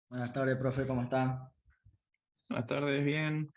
Buenas tardes, profe, ¿cómo está? Buenas tardes, bien.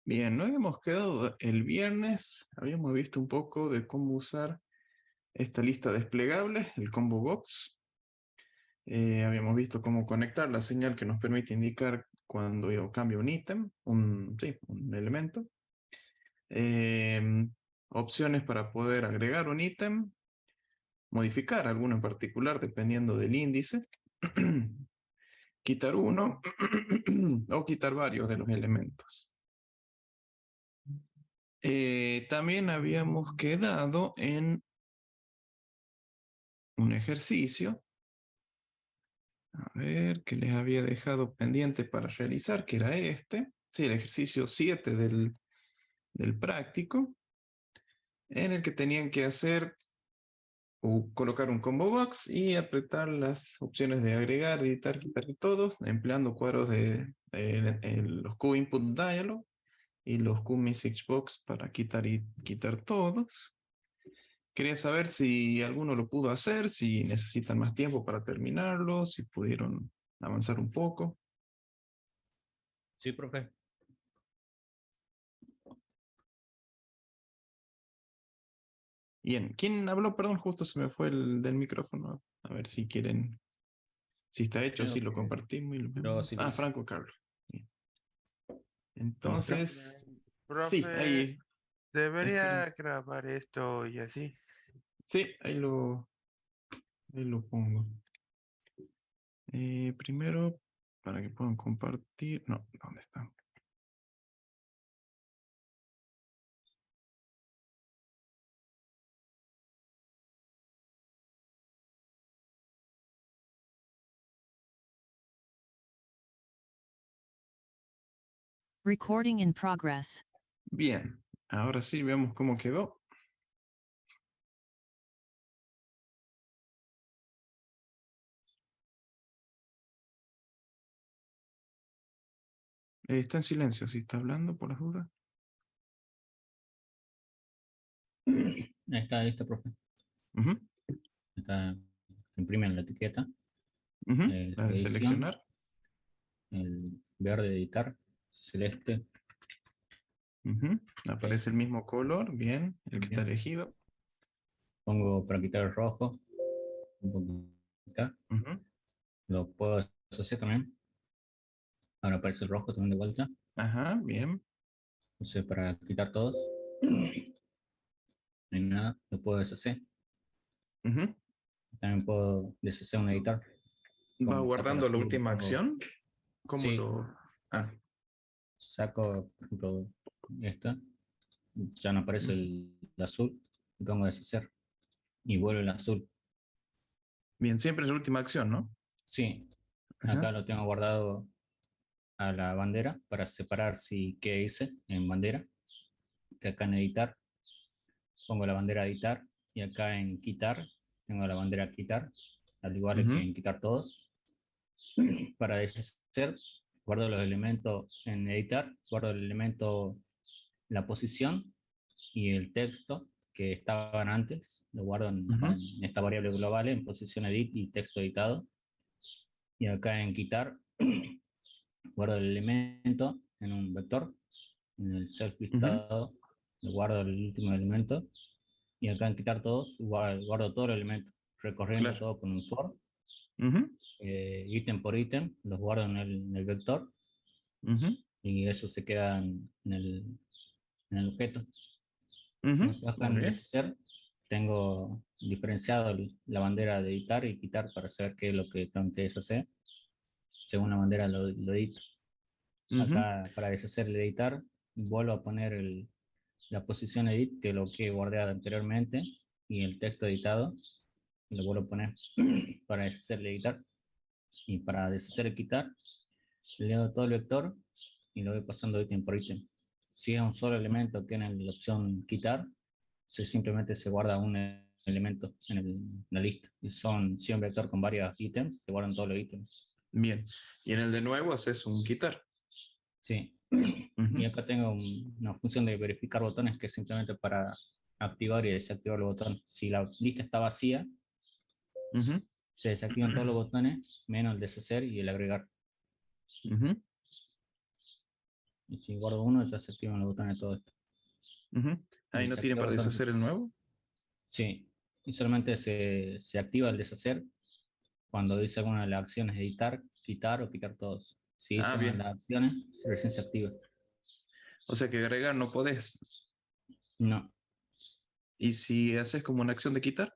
Bien, no habíamos quedado el viernes, habíamos visto un poco de cómo usar esta lista desplegable, el combo box. Habíamos visto cómo conectar la señal que nos permite indicar cuando yo cambio un ítem, sí, un elemento. Eh, Opciones para poder agregar un ítem, modificar alguno en particular dependiendo del índice, quitar uno o quitar varios de los elementos. También habíamos quedado en un ejercicio, a ver, que les había dejado pendiente para realizar, que era este, sí, el ejercicio 7 del práctico, en el que tenían que hacer o colocar un combo box y apretar las opciones de agregar, editar, quitar y todos, empleando cuadros de los Q-Input Dialog y los Q-Message Box para quitar y quitar todos. Quería saber si alguno lo pudo hacer, si necesitan más tiempo para terminarlo, si pudieron avanzar un poco. Sí, profe. Bien, ¿quién habló? Perdón, justo se me fue el del micrófono. A ver si quieren, si está hecho, Yo, si lo compartimos y lo yo vemos. sí lo Ah, hice. Franco Carlos. Bien. ¿Lo mostró? Entonces, sí, Profe, ahí, esperen. debería grabar esto y así. Sí, ahí lo pongo. Primero, para que puedan compartir. No, ¿dónde está? Recording in progress. Bien, ahora sí, veamos cómo quedó. Está en silencio, si está hablando, por las dudas. Ahí está listo, profe. Ujú, Acá se imprime la etiqueta, ujú. La de edición, seleccionar. el verde editar, celeste, Ujú. ok, Aparece el mismo color, bien, el que está bien. elegido. Pongo para quitar el rojo, un poquito, Ujú. lo puedo asociar también. Ahora aparece el rojo también de vuelta. Ajá, bien. Entonces para quitar todos, no hay nada, lo puedo deshacer. Ujú. También puedo deshacer un editar, Va como saco el guardando la azul y última pongo, acción. ¿Cómo sí, lo...? Ah, saco, por ejemplo, esta, ya no aparece ujú. el azul, y pongo deshacer y vuelve el azul. Bien, siempre es la última acción, ¿no? Sí, Ajá. acá lo tengo guardado a la bandera para separar si qué hice en bandera, que acá en editar pongo la bandera editar y acá en quitar tengo la bandera quitar, al igual que Ujú, en quitar todos. Para deshacer, guardo los elementos en editar, guardo el elemento, la posición y el texto que estaban antes, lo guardo ujú, en esta variable global en posición edit y texto editado. Y acá en quitar, guardo el elemento en un vector, en el self ujú, listado, lo guardo el último elemento. Y acá en quitar todos, guardo todo el elemento, recorriendo claro. todo con un for, Ujú, ítem por ítem, los guardo en el vector ujú, y eso se queda en el objeto. ujú. Acá Muy en bien. deshacer tengo diferenciado la bandera de editar y quitar para saber qué es lo que tengo que deshacer. Según la bandera lo edito. Ujú, Acá para deshacer el editar, vuelvo a poner la posición edit, que lo que guardé anteriormente, y el texto editado, y lo vuelvo a poner para deshacer el editar. Y para deshacer el quitar, leo todo el vector y lo voy pasando ítem por ítem. Si es un solo elemento, tiene la opción quitar, simplemente se guarda un elemento en la lista. Y si un vector con varios ítems, se guardan todos los ítems. Bien. Y en el de nuevo haces un quitar. Sí. Ujú. Y acá tengo una función de verificar botones que es simplemente para activar y desactivar los botones. Si la lista está vacía, Ujú. se desactivan todos los botones, menos el deshacer y el agregar. Ujú. Y si guardo uno, ya se activan los botones de todo esto. Ujú. Ahí Y no se tiene activa para el botón. deshacer el nuevo. Sí. Y solamente se activa el deshacer cuando dice alguna de las acciones editar, quitar o quitar todos. Si Ah, dice una de bien. las acciones, recién se activa. O sea que agregar no podés. No. Y si haces como una acción de quitar.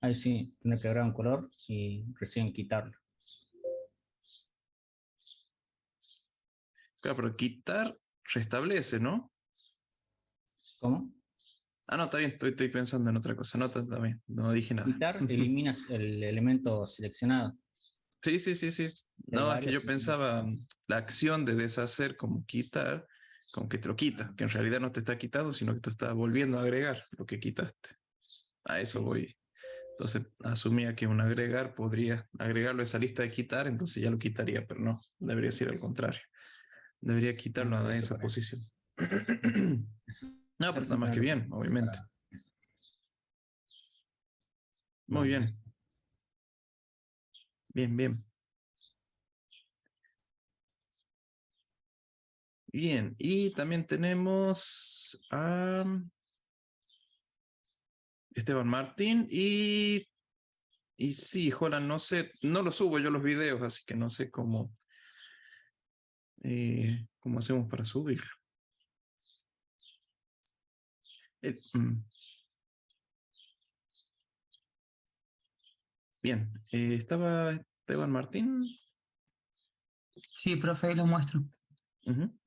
Ahí sí, tiene que agregar un color y recién quitarlo. Claro, pero quitar restablece, ¿no? ¿Cómo? Ah, no, está bien, estoy pensando en otra cosa. No, está bien, no dije nada. Quitar, eliminas el elemento seleccionado. Sí, sí, sí, sí. Hay No, es que varios. yo pensaba la acción de deshacer como quitar, como que te lo quita, que en realidad no te está quitando, sino que tú estás volviendo a agregar lo que quitaste. A eso Sí. voy. Entonces asumía que un agregar podría agregarlo a esa lista de quitar, entonces ya lo quitaría, pero no, debería ser al contrario. Debería quitarlo No, a eso esa para eso. posición. Eso No, pero ser está más que simplemente bien, obviamente. para eso. Muy Bueno, bien, listo. bien, bien. Bien, y también tenemos a Esteban Martín y sí, Jolan, no sé, no lo subo yo los videos, así que no sé cómo hacemos para subir. Eh, mm, bien, estaba Esteban Martín. Sí, profe, ahí lo muestro. Ujú,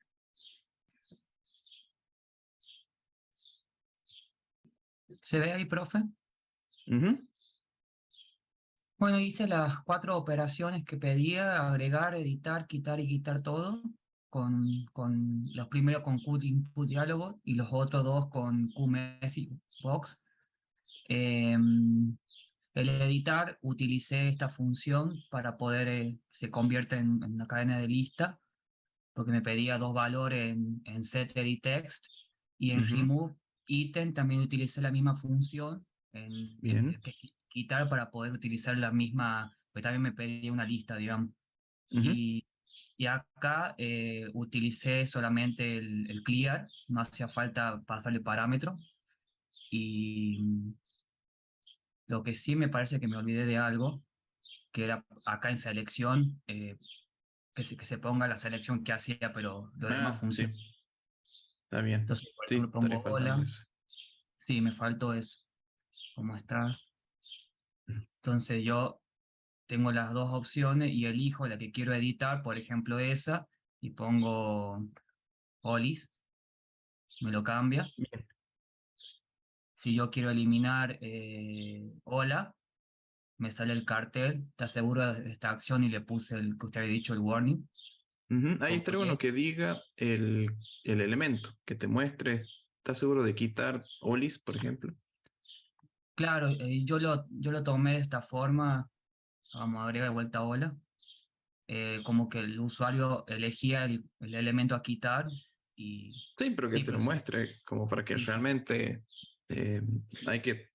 ¿Se ve ahí, profe? ujú, Bueno, hice las 4 operaciones que pedía: agregar, editar, quitar y quitar todo. Con los primeros con Qt Input Diálogo y los otros dos con QMS Box. El editar, utilicé esta función para poder, se convierte en una cadena de lista, porque me pedía 2 valores en set edit text, y en ujú. remove item también utilicé la misma función Bien. que quitar, para poder utilizar la misma, pues también me pedía una lista, digamos. Ujú, Y, y acá utilicé solamente el clear, no hacía falta pasarle parámetro. Y lo que sí me parece que me olvidé de algo, que era acá en selección, que se ponga la selección que hacía, pero lo demás Ah, sí, funciona. está bien. Entonces, por Sí, ejemplo, estaría pongo faltando hola, eso. sí, me faltó eso, ¿cómo estás? Entonces yo tengo las dos opciones y elijo la que quiero editar, por ejemplo esa, y pongo Olis, me lo cambia. Bien. Si yo quiero eliminar hola, me sale el cartel, ¿te seguro de esta acción? Y le puse el que usted había dicho, el warning. Ujú, ahí Pongo estaría bueno que yes. diga el elemento, que te muestre. ¿Estás seguro de quitar Olis, por ejemplo? Claro, yo lo tomé de esta forma, vamos a agregar de vuelta hola, como que el usuario elegía el elemento a quitar y Sí, pero que sí, te lo pero sí, muestre como para que sí, sí, realmente eh, hay que,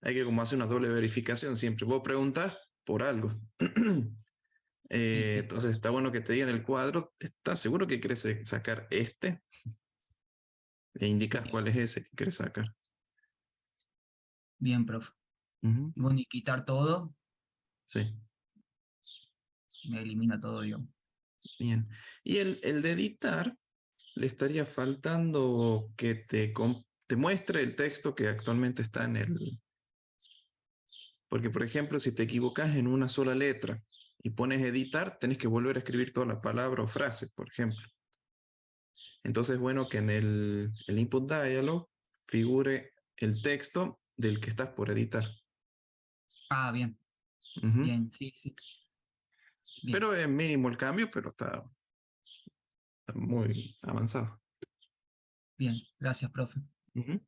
hay que como hacer una doble verificación siempre. Vos preguntas por algo. sí, sí, Entonces está bueno que te digan el cuadro. ¿Estás seguro que quieres sacar este? E indicas bien, cuál es ese que quieres sacar. bien, profe. Ujú, Y bueno, y quitar todo, sí, me elimina todo, digamos. bien. Y el de editar, le estaría faltando que te muestre el texto que actualmente está en el... Porque, por ejemplo, si te equivocas en una sola letra y pones editar, tenés que volver a escribir toda la palabra o frase, por ejemplo. Entonces es bueno que en el input dialog figure el texto del que estás por editar. Ah, bien, Ujú. bien, sí, sí. Bien, Pero es mínimo el cambio, pero está muy avanzado. bien. Gracias, profe. Ujú.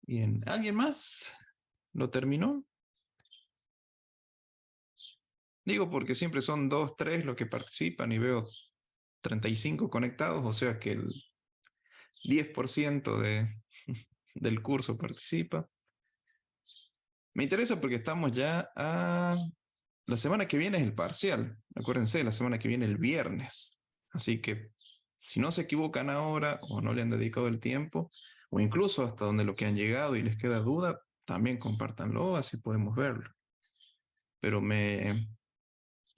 Bien, ¿alguien más lo terminó? Digo porque siempre son 2, 3 los que participan y veo 35 conectados, o sea que el 10% del curso participa. Me interesa porque estamos ya a... La semana que viene es el parcial. Acuérdense, la semana que viene el viernes. Así que si no se equivocan ahora o no le han dedicado el tiempo, o incluso hasta donde lo que han llegado y les queda duda, también compártanlo, así podemos verlo. Pero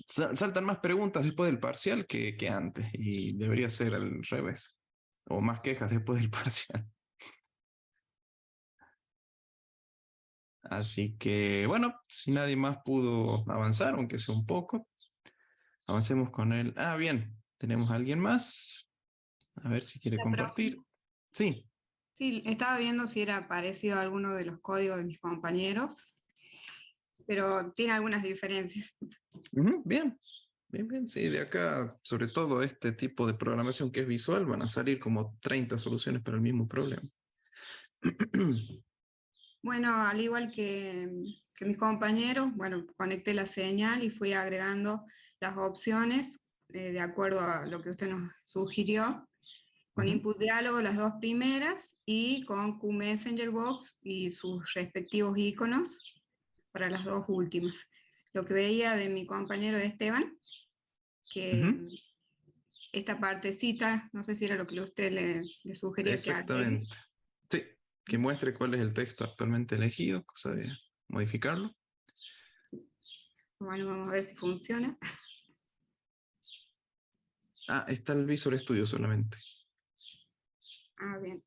saltan más preguntas después del parcial que antes y debería ser al revés. O más quejas después del parcial. Así que, bueno, si nadie más pudo avanzar, aunque sea un poco, avancemos con él. Ah, bien, tenemos a alguien más. A ver si quiere La profe. compartir. Sí, Sí, estaba viendo si era parecido a alguno de los códigos de mis compañeros, pero tiene algunas diferencias. ujú, bien, bien, bien. Sí, de acá, sobre todo este tipo de programación que es visual, van a salir como 30 soluciones para el mismo problema. Bueno, al igual que mis compañeros, bueno, conecté la señal y fui agregando las opciones de acuerdo a lo que usted nos sugirió. Con Ujú, Input Diálogo las dos primeras y con QMessenger Box y sus respectivos iconos para las dos últimas. Lo que veía de mi compañero de Esteban, que ujú, esta partecita, no sé si era lo que usted le sugería que agregue. exactamente. Sí, que muestre cuál es el texto actualmente elegido, cosa de modificarlo. Sí. Bueno, vamos a ver si funciona. Ah, está el Visual Studio solamente. Ah, bien.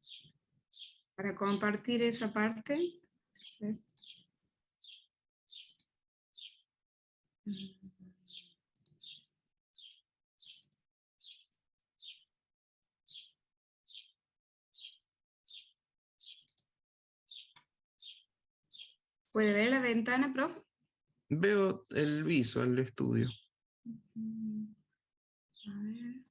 Para compartir esa parte. ¿eh? ¿Puede ver la ventana, profe? Veo el Visual Studio. A ver.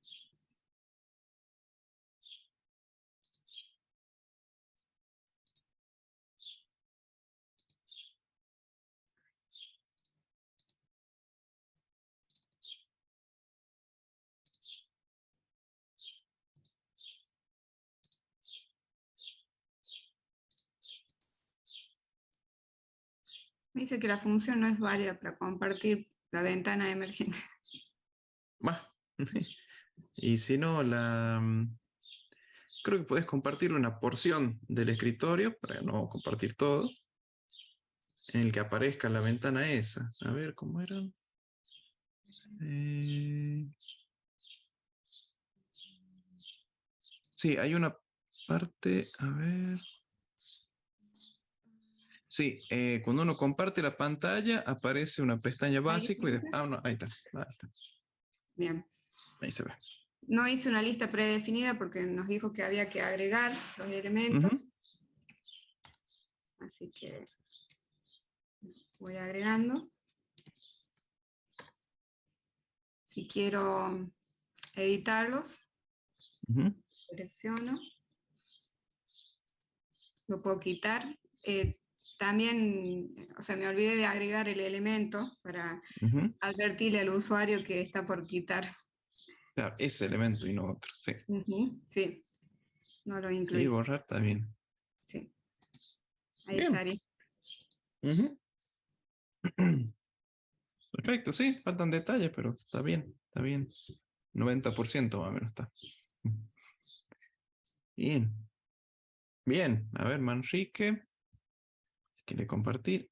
Me dice que la función no es válida para compartir la ventana emergente. Bah. Y si no, creo que puedes compartir una porción del escritorio para no compartir todo, en el que aparezca la ventana esa. A ver, ¿cómo era? Eh, Sí, hay una parte, a ver. Sí, cuando uno comparte la pantalla, aparece una pestaña Ahí básico y dice. no, ahí está, ahí está, Bien. ahí se ve. No hice una lista predefinida porque nos dijo que había que agregar los Ujú, elementos. Así que voy agregando. Si quiero editarlos, ujú, selecciono, lo puedo quitar. También, o sea, me olvidé de agregar el elemento para ujú. advertirle al usuario que está por quitar. Claro, ese elemento y no otro, sí. Sí, no lo Sí, incluí. borrar está bien. Sí, ahí Bien. estaría. Ujú. Perfecto, sí, faltan detalles, pero está bien, está bien. 90% más o menos está. Bien, bien. A ver, Manrique, si quiere compartir.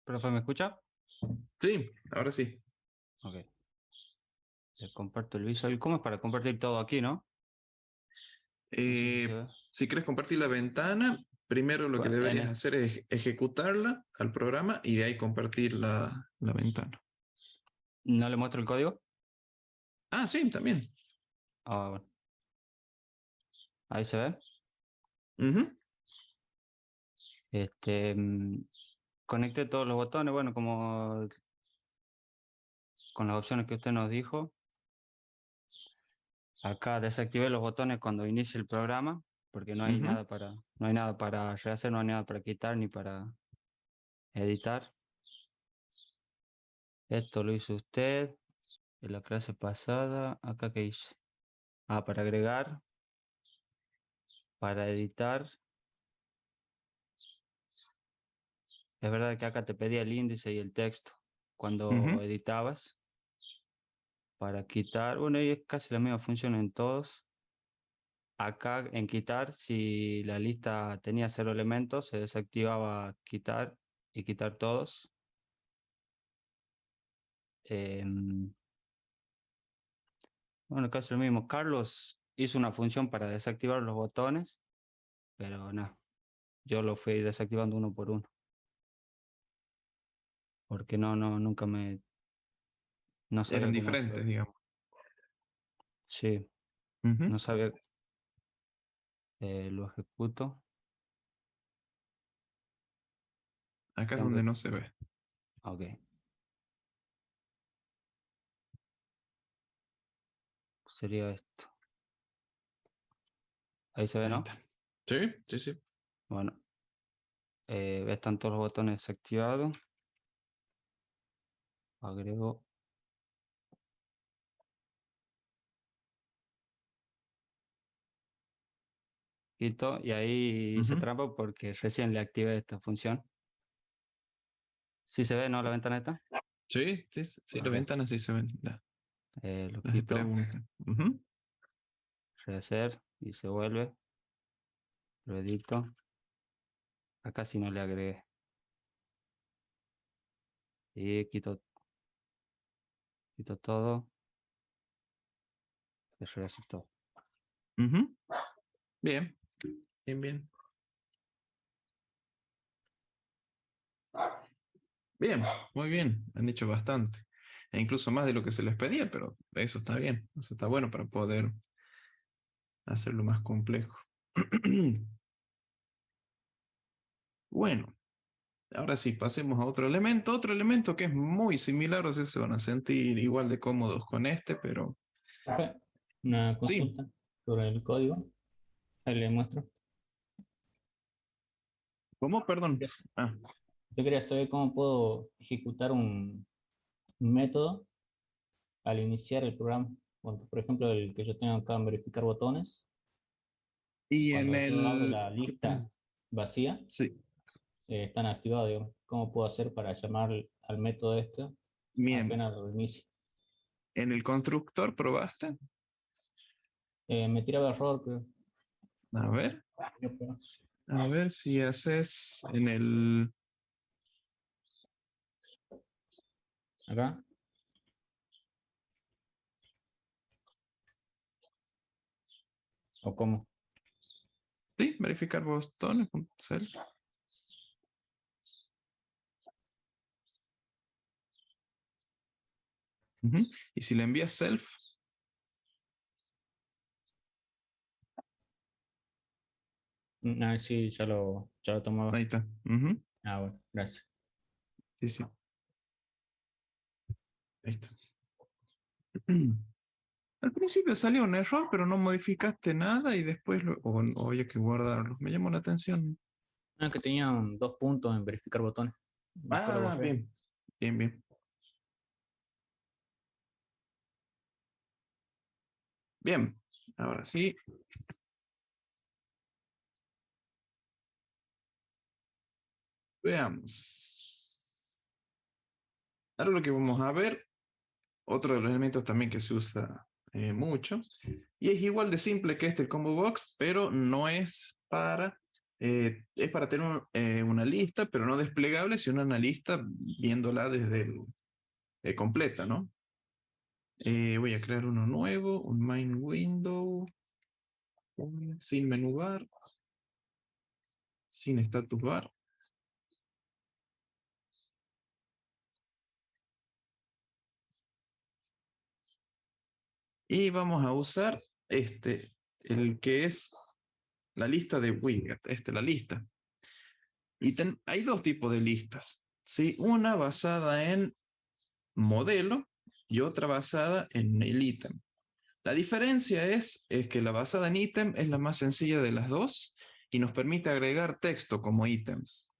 Profe, ¿me escucha? Sí, ahora sí. Ok. Le comparto el visual. ¿Cómo es para compartir todo aquí, no? No sé si se ve. Si quieres compartir la ventana, primero lo que deberías En- hacer es ejecutarla al programa y de ahí compartir la ventana. ¿No le muestro el código? Ah, sí, también. Ah, bueno. Ahí se ve. Ujú, Conecté todos los botones, bueno, como con las opciones que usted nos dijo. Acá desactivé los botones cuando inicie el programa, porque no hay ujú. no hay nada para rehacer, no hay nada para quitar ni para editar. Esto lo hizo usted en la clase pasada. Acá qué hice. Ah, para agregar, para editar. Es verdad que acá te pedía el índice y el texto cuando Ujú. editabas. Para quitar, bueno, y es casi la misma función en todos. Acá en quitar, si la lista tenía 0 elementos, se desactivaba quitar y quitar todos. Em, bueno, casi lo mismo. Carlos hizo una función para desactivar los botones, pero no, yo lo fui desactivando uno por uno, porque nunca no Eran sabía cómo diferentes, hacerlo. digamos. Sí, Ujú. no sabía, lo ejecuto. Acá es Tengo donde que, no se ve. ok, sería esto. Ahí se ve, Ahí ¿no? está. Sí, sí, sí. Bueno, están todos los botones desactivados. Agrego. Quito, y ahí hice Ujú. trampa porque recién le activé esta función. ¿Sí se ve, no, la ventana está? Sí, sí, sí, las Ok, ventanas sí se ven. lo Las de quito, pregunta. Ujú. rehacer y se vuelve. Lo edito. Acá sí no le agregué. Y quito todo. Y rehacer todo. Ujú. Bien, bien, bien. Bien, muy bien. Han hecho bastante. E incluso más de lo que se les pedía, pero eso está bien. Eso está bueno para poder hacerlo más complejo. Bueno, ahora sí, pasemos a otro elemento. Otro elemento que es muy similar, o sea, se van a sentir igual de cómodos con este, pero Profe, una sí. consulta sobre el código. Ahí le muestro. ¿Cómo? Perdón. Ah, Yo quería saber cómo puedo ejecutar un método al iniciar el programa. Bueno, por ejemplo, el que yo tengo acá en verificar botones. y en Cuando yo abro el... la lista vacía, Sí, están activados, digamos. ¿Cómo puedo hacer para llamar al método este bien. apenas lo inicie? ¿En el constructor probaste? Me tiraba error, pero A ver. A ver si haces en el... acá. ¿O cómo? Sí, verificar botones. Ujú. Y si le envías self, Ah, sí, ya lo tomaba. ahí está. Ujú. Ah, bueno, gracias. Sí, sí, ahí está. Al principio salió un error, pero no modificaste nada y después o había que guardarlo. Me llamó la atención. Ah, que tenían 2 puntos en verificar botones. Después lo Ah, borré. bien, bien, bien. Bien, ahora sí. Veamos. Ahora lo que vamos a ver, otro de los elementos también que se usa mucho, y es igual de simple que este, el combo box, pero no es para Es para tener una lista, pero no desplegable, sino una lista viéndola desde completa, ¿no? Voy a crear uno nuevo, un main window, sin menú bar, sin status bar. Y vamos a usar el que es la lista de widget, la lista. Y hay dos tipos de listas, ¿sí? Una basada en modelo y otra basada en el ítem. La diferencia es que la basada en ítem es la más sencilla de las dos y nos permite agregar texto como ítems.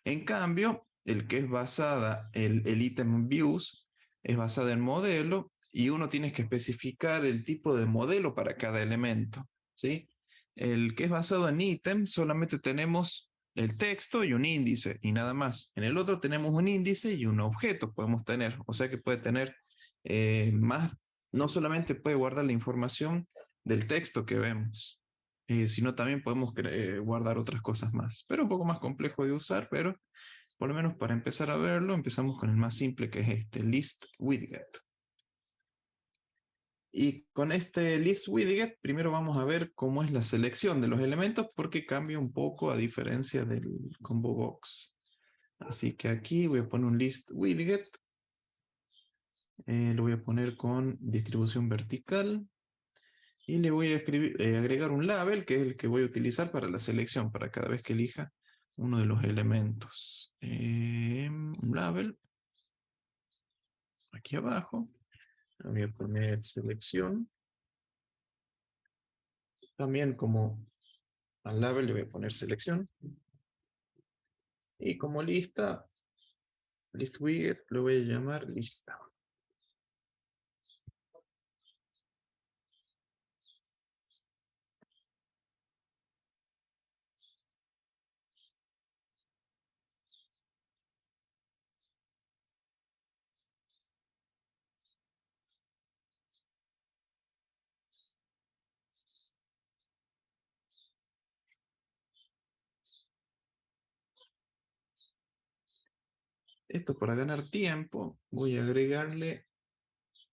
En cambio, el que es basada, el ítem views, es basada en modelo y uno tiene que especificar el tipo de modelo para cada elemento, ¿sí? El que es basado en ítem solamente tenemos el texto y un índice y nada más. En el otro tenemos un índice y un objeto podemos tener, o sea que puede tener más, no solamente puede guardar la información del texto que vemos, sino también podemos guardar otras cosas más. Pero un poco más complejo de usar, pero por lo menos para empezar a verlo, empezamos con el más simple que es list widget. Y con este list widget, primero vamos a ver cómo es la selección de los elementos, porque cambia un poco a diferencia del combo box. Así que aquí voy a poner un list widget. Lo voy a poner con distribución vertical. Y le voy a agregar un label, que es el que voy a utilizar para la selección, para cada vez que elija uno de los elementos. Un label, aquí abajo. Le voy a poner selección. También como al label le voy a poner selección. Y como lista, list widget, lo voy a llamar lista. Esto para ganar tiempo, voy a agregarle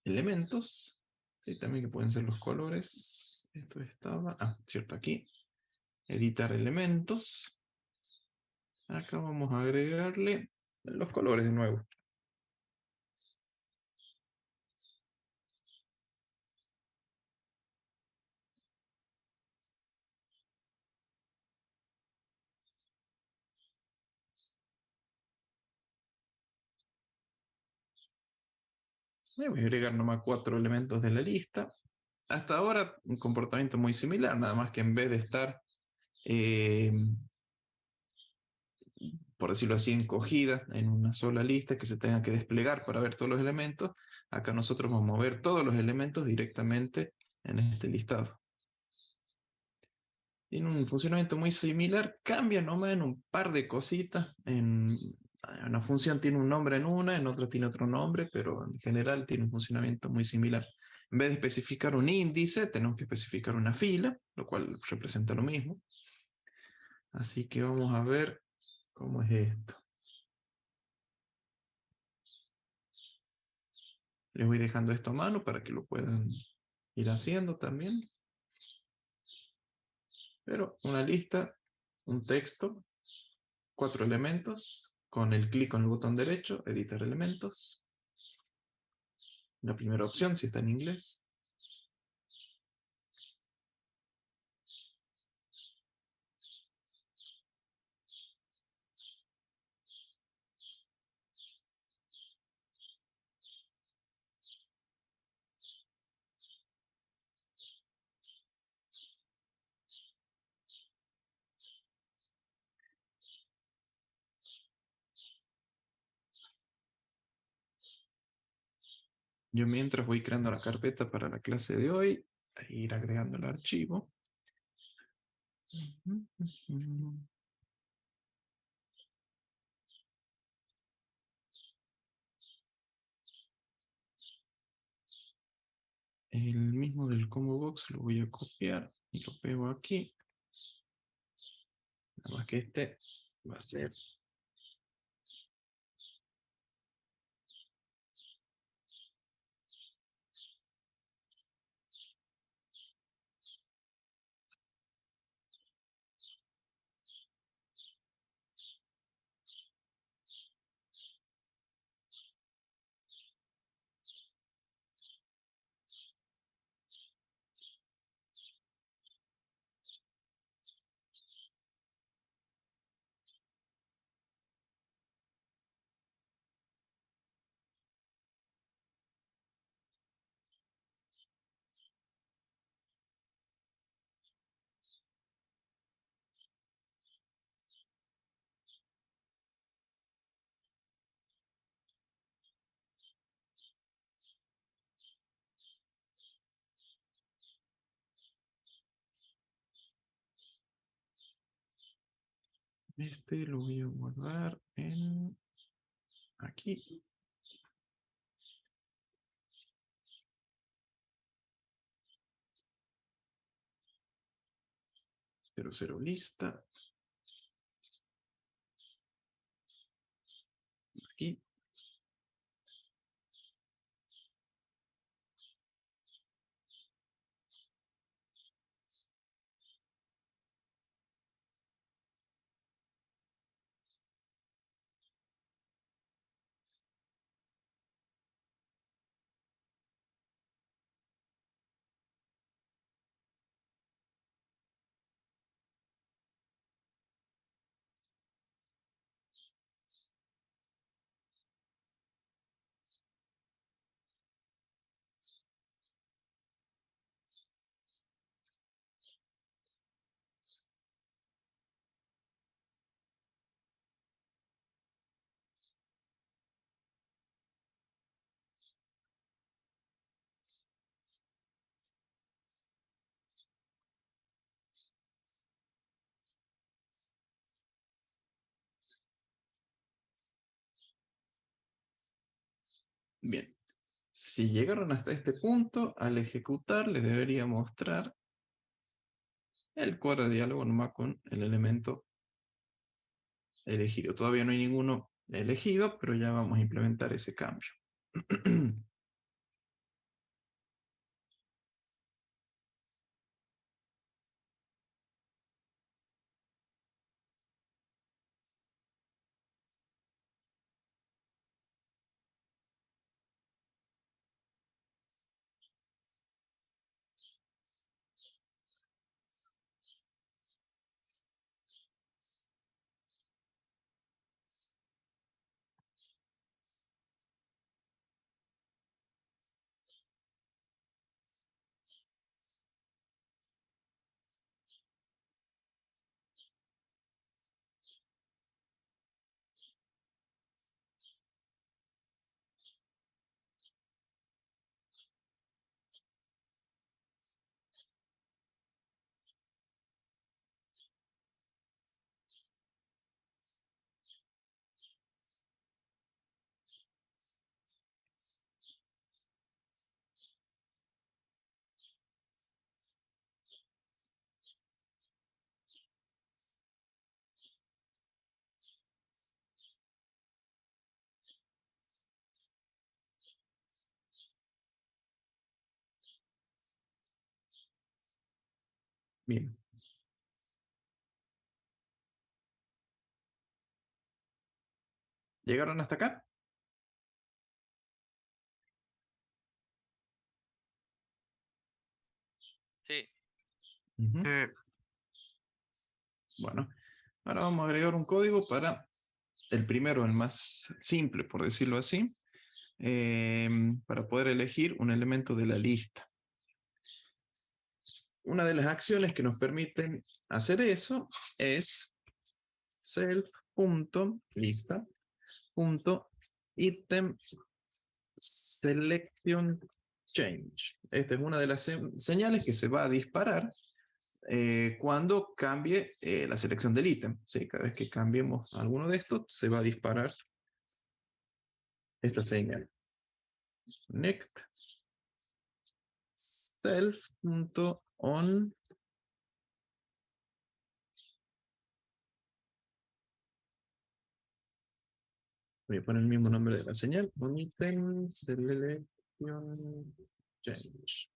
elementos. Y también que pueden ser los colores. Esto estaba, cierto, aquí. Editar elementos. Acá vamos a agregarle los colores de nuevo. Voy a agregar nomás 4 elementos de la lista. Hasta ahora un comportamiento muy similar, nada más que en vez de estar, eh, por decirlo así, encogida en una sola lista que se tenga que desplegar para ver todos los elementos, acá nosotros vamos a ver todos los elementos directamente en este listado. Tiene un funcionamiento muy similar, cambia nomás en un par de cositas. En una función tiene un nombre en una, en otra tiene otro nombre, pero en general tiene un funcionamiento muy similar. En vez de especificar un índice, tenemos que especificar una fila, lo cual representa lo mismo. Así que vamos a ver cómo es esto. Les voy dejando esto a mano para que lo puedan ir haciendo también. Pero una lista, un texto, 4 elementos, con el clic en el botón derecho, editar elementos. La primera opción, si está en inglés. Yo mientras voy creando la carpeta para la clase de hoy, a ir agregando el archivo. El mismo del combo box lo voy a copiar y lo pego aquí. Nada más que este va a ser este, lo voy a guardar en aquí. 00 lista. Aquí. Bien. Si llegaron hasta este punto, al ejecutar les debería mostrar el cuadro de diálogo nomás con el elemento elegido. Todavía no hay ninguno elegido, pero ya vamos a implementar ese cambio. Bien. ¿Llegaron hasta acá? Sí. Ujú. Bueno, ahora vamos a agregar un código para el primero, el más simple, por decirlo así, para poder elegir un elemento de la lista. Una de las acciones que nos permiten hacer eso es self.lista.item selection change. Esta es una de las señales que se va a disparar cuando cambie la selección del ítem. ¿Sí? Cada vez que cambiemos alguno de estos, se va a disparar esta señal. Connect self.on Voy a poner el mismo nombre de la señal. Item selection change.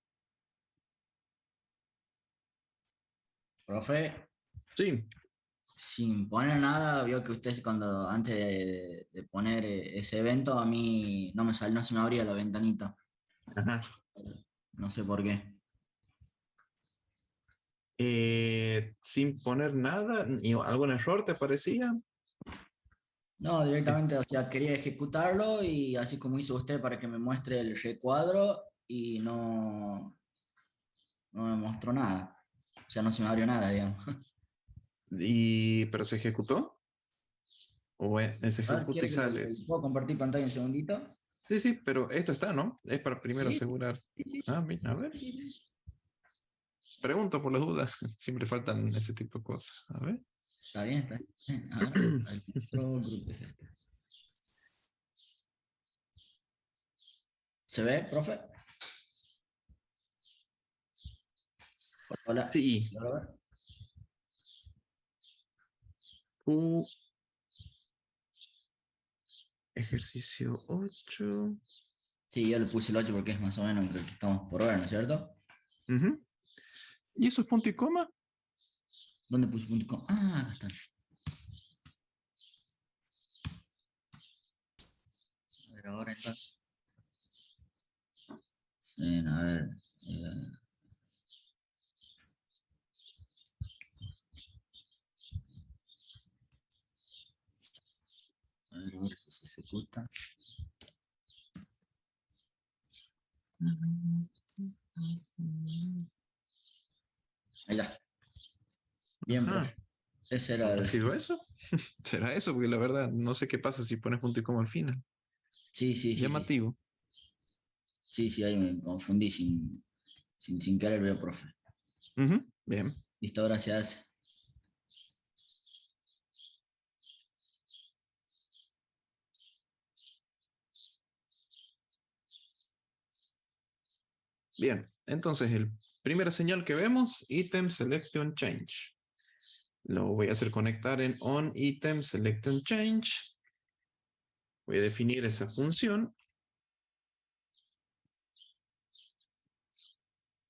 Profe, Sí, sin poner nada, vio que usted cuando antes de poner ese evento, a mí no se me abría la ventanita. ajá. No sé por qué. Sin poner nada, ¿y algún error te parecía? No, directamente, o sea, quería ejecutarlo y así como hizo usted para que me muestre el recuadro y no me mostró nada. O sea, no se me abrió nada, digamos. ¿Pero se ejecutó? ¿O se A ver, ejecuta y ¿quiere que sale? puedo compartir pantalla un segundito? Sí, sí, pero esto está, ¿no? Es para primero Sí, asegurar. sí, sí, Ah, bien, a ver. sí, sí. Pregunto por las dudas. Siempre faltan ese tipo de cosas. A ver. Está bien, está bien. A ver, el control group es este. ¿Se ve, profe? Hola, Sí. ¿se logra ver? Q, ejercicio 8. Sí, yo le puse el 8 porque es más o menos lo que estamos por ver, ¿no es cierto? Ujú. ¿Y eso es punto y coma? ¿Dónde puse punto com? Ah, acá está. A ver, ahora entonces. Sí, a ver. A ver si se ejecuta. Ahí está. Bien, Ajá. profe. Ese era ¿Habrá el. sido eso? ¿Será eso? Porque la verdad no sé qué pasa si pones punto y coma al final. Sí, sí, sí, sí. Llamativo. Sí, sí, ahí me confundí sin querer, veo, profe. Ujú. Bien. Listo, gracias. Bien. Entonces, el primera señal que vemos, item selection change. Lo voy a hacer conectar en on item selection change. Voy a definir esa función.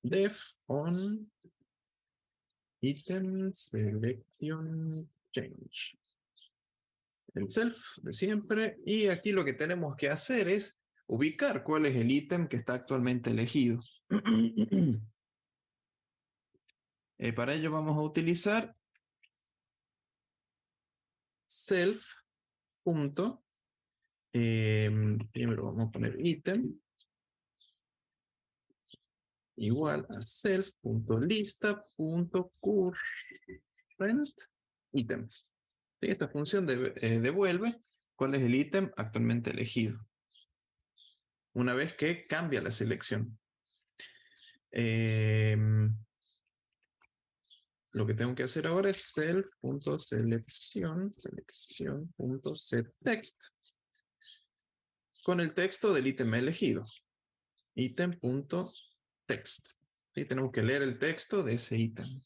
Def on item selection change. El self de siempre. Y aquí lo que tenemos que hacer es ubicar cuál es el ítem que está actualmente elegido. Para ello vamos a utilizar self. Primero vamos a poner ítem igual a self.lista.current ítem. Esta función devuelve cuál es el ítem actualmente elegido una vez que cambia la selección. Lo que tengo que hacer ahora es self.selección.setText con el texto del ítem elegido. Ítem.text. Y tenemos que leer el texto de ese ítem.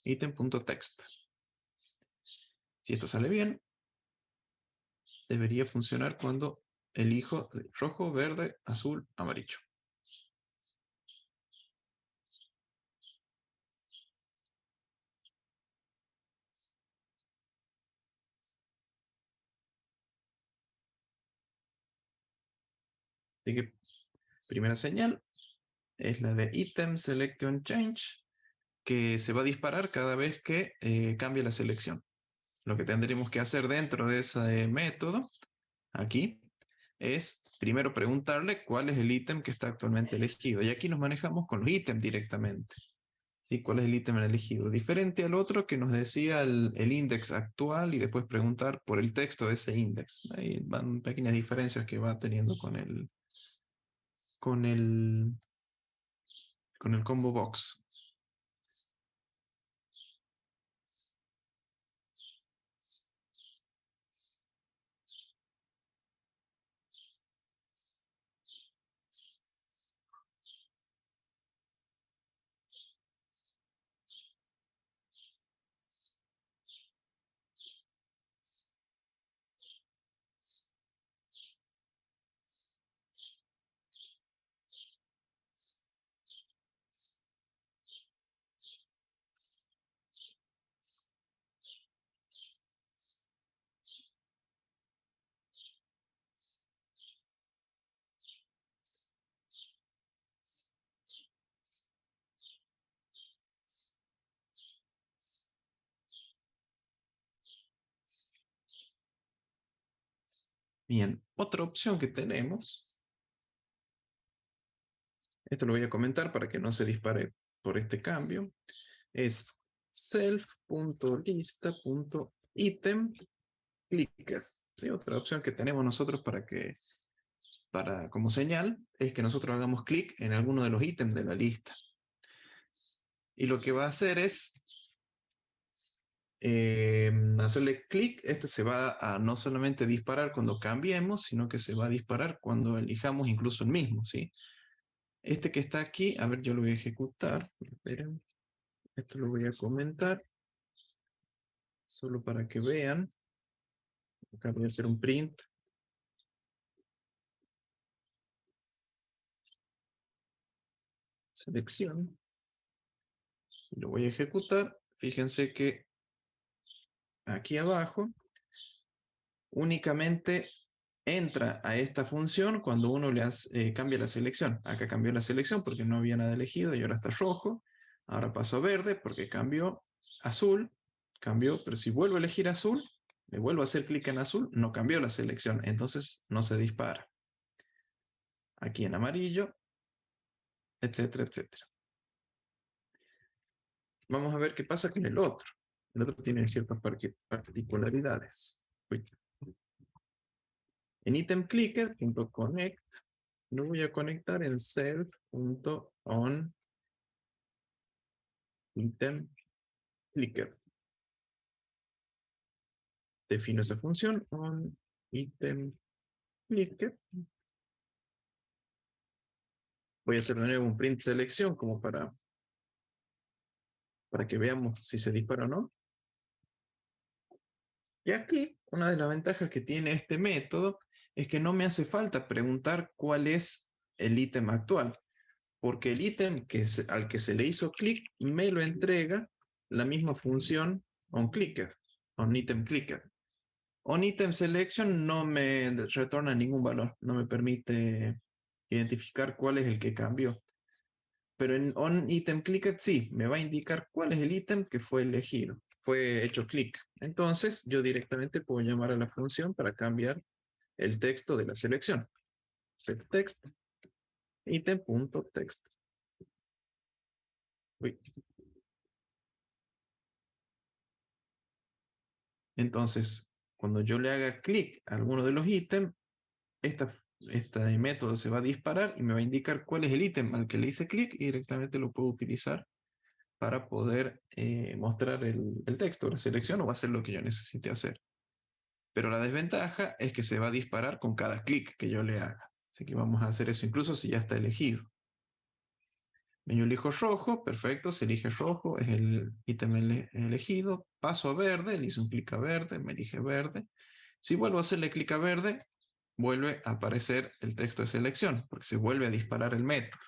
Ítem.text. Si esto sale bien, debería funcionar cuando elijo rojo, verde, azul, amarillo. Así que primera señal es la de item selection change, que se va a disparar cada vez que cambie la selección. Lo que tendremos que hacer dentro de ese método, aquí, es primero preguntarle cuál es el ítem que está actualmente elegido. Y aquí nos manejamos con los ítems directamente. ¿Sí? ¿Cuál es el ítem elegido? Diferente al otro que nos decía el index actual y después preguntar por el texto de ese index. Ahí van pequeñas diferencias que va teniendo con el, con el combo box. Bien, otra opción que tenemos, esto lo voy a comentar para que no se dispare por este cambio, es self.lista.item clicker. ¿Sí? Otra opción que tenemos nosotros como señal es que nosotros hagamos clic en alguno de los ítems de la lista. Y lo que va a hacer es hacerle clic. Este se va a no solamente disparar cuando cambiemos, sino que se va a disparar cuando elijamos incluso el mismo, ¿sí? Este que está aquí, a ver, yo lo voy a ejecutar. Esperen, esto lo voy a comentar solo para que vean. Acá voy a hacer un print. Selección. Lo voy a ejecutar. Fíjense que aquí abajo únicamente entra a esta función cuando uno cambia la selección. Acá cambió la selección porque no había nada elegido y ahora está rojo. Ahora pasó a verde porque cambió azul. Cambió, pero si vuelvo a elegir azul, le vuelvo a hacer clic en azul, no cambió la selección, entonces no se dispara. Aquí en amarillo, etcétera, etcétera. Vamos a ver qué pasa con el otro. El otro tiene ciertas particularidades. Uy. En itemClicker.connect lo voy a conectar en self.onItemClicker. Defino esa función onItemClicker. Voy a hacer de nuevo un print selección como para que veamos si se dispara o no. Y aquí, una de las ventajas que tiene este método es que no me hace falta preguntar cuál es el ítem actual, porque el ítem al que se le hizo clic me lo entrega la misma función onClicker, onItemClicker. OnItemSelection no me retorna ningún valor, no me permite identificar cuál es el que cambió. Pero en onItemClicker sí, me va a indicar cuál es el ítem que fue elegido, fue hecho clic. Entonces yo directamente puedo llamar a la función para cambiar el texto de la selección. SetText, item.text. Entonces, cuando yo le haga clic a alguno de los ítems, este método se va a disparar y me va a indicar cuál es el ítem al que le hice clic y directamente lo puedo utilizar para poder mostrar el texto, la selección o hacer lo que yo necesite hacer. Pero la desventaja es que se va a disparar con cada clic que yo le haga. Así que vamos a hacer eso incluso si ya está elegido. Yo elijo rojo, perfecto, se elige rojo, es el ítem elegido. Paso a verde, le hice un clic a verde, me elige verde. Si vuelvo a hacerle clic a verde, vuelve a aparecer el texto de selección, porque se vuelve a disparar el método.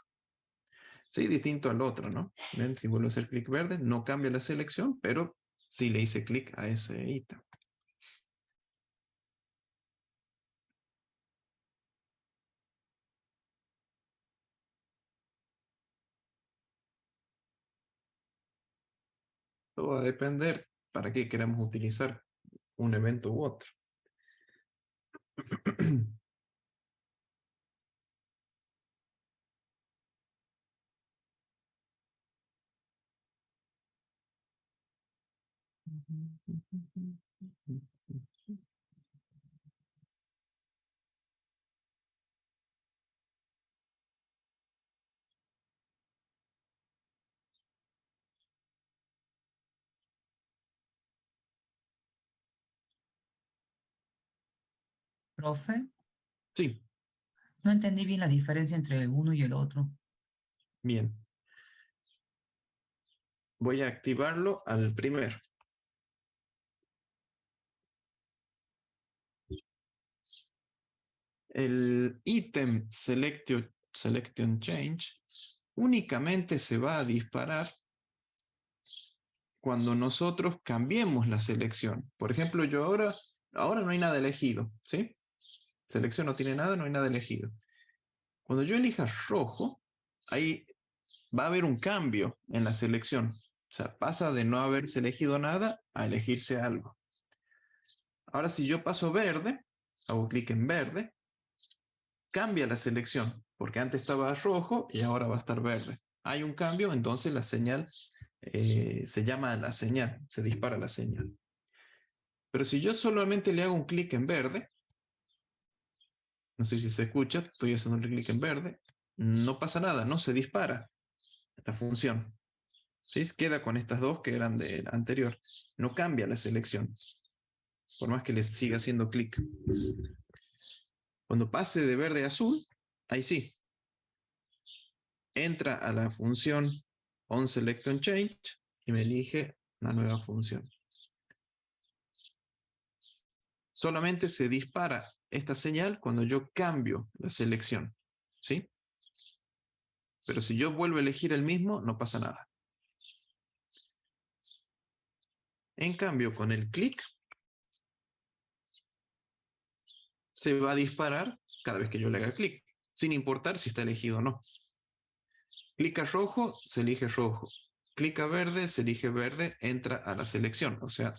Sí, distinto al otro, ¿no? ¿Ven? Si vuelvo a hacer clic verde, no cambia la selección, pero sí le hice clic a ese ítem. Todo va a depender para qué queremos utilizar un evento u otro. Profe, Sí, no entendí bien la diferencia entre el uno y el otro. bien. Voy a activarlo al primero. El ítem selection change únicamente se va a disparar cuando nosotros cambiemos la selección. Por ejemplo, yo ahora no hay nada elegido, ¿sí? Selección no tiene nada, no hay nada elegido. Cuando yo elija rojo, ahí va a haber un cambio en la selección. O sea, pasa de no haberse elegido nada a elegirse algo. Ahora, si yo paso verde, hago clic en verde, cambia la selección, porque antes estaba rojo y ahora va a estar verde. Hay un cambio, entonces la señal se llama la señal, se dispara la señal. Pero si yo solamente le hago un clic en verde, no sé si se escucha, estoy haciendo un clic en verde, no pasa nada, no se dispara la función. ¿Sí? Queda con estas dos que eran del anterior. No cambia la selección, por más que les siga haciendo clic. Cuando pase de verde a azul, ahí sí. Entra a la función onSelectOnChange y me elige una nueva función. Solamente se dispara esta señal cuando yo cambio la selección. ¿Sí? Pero si yo vuelvo a elegir el mismo, no pasa nada. En cambio, con el clic, se va a disparar cada vez que yo le haga clic, sin importar si está elegido o no. Clica rojo, se elige rojo. Clica verde, se elige verde, entra a la selección, o sea,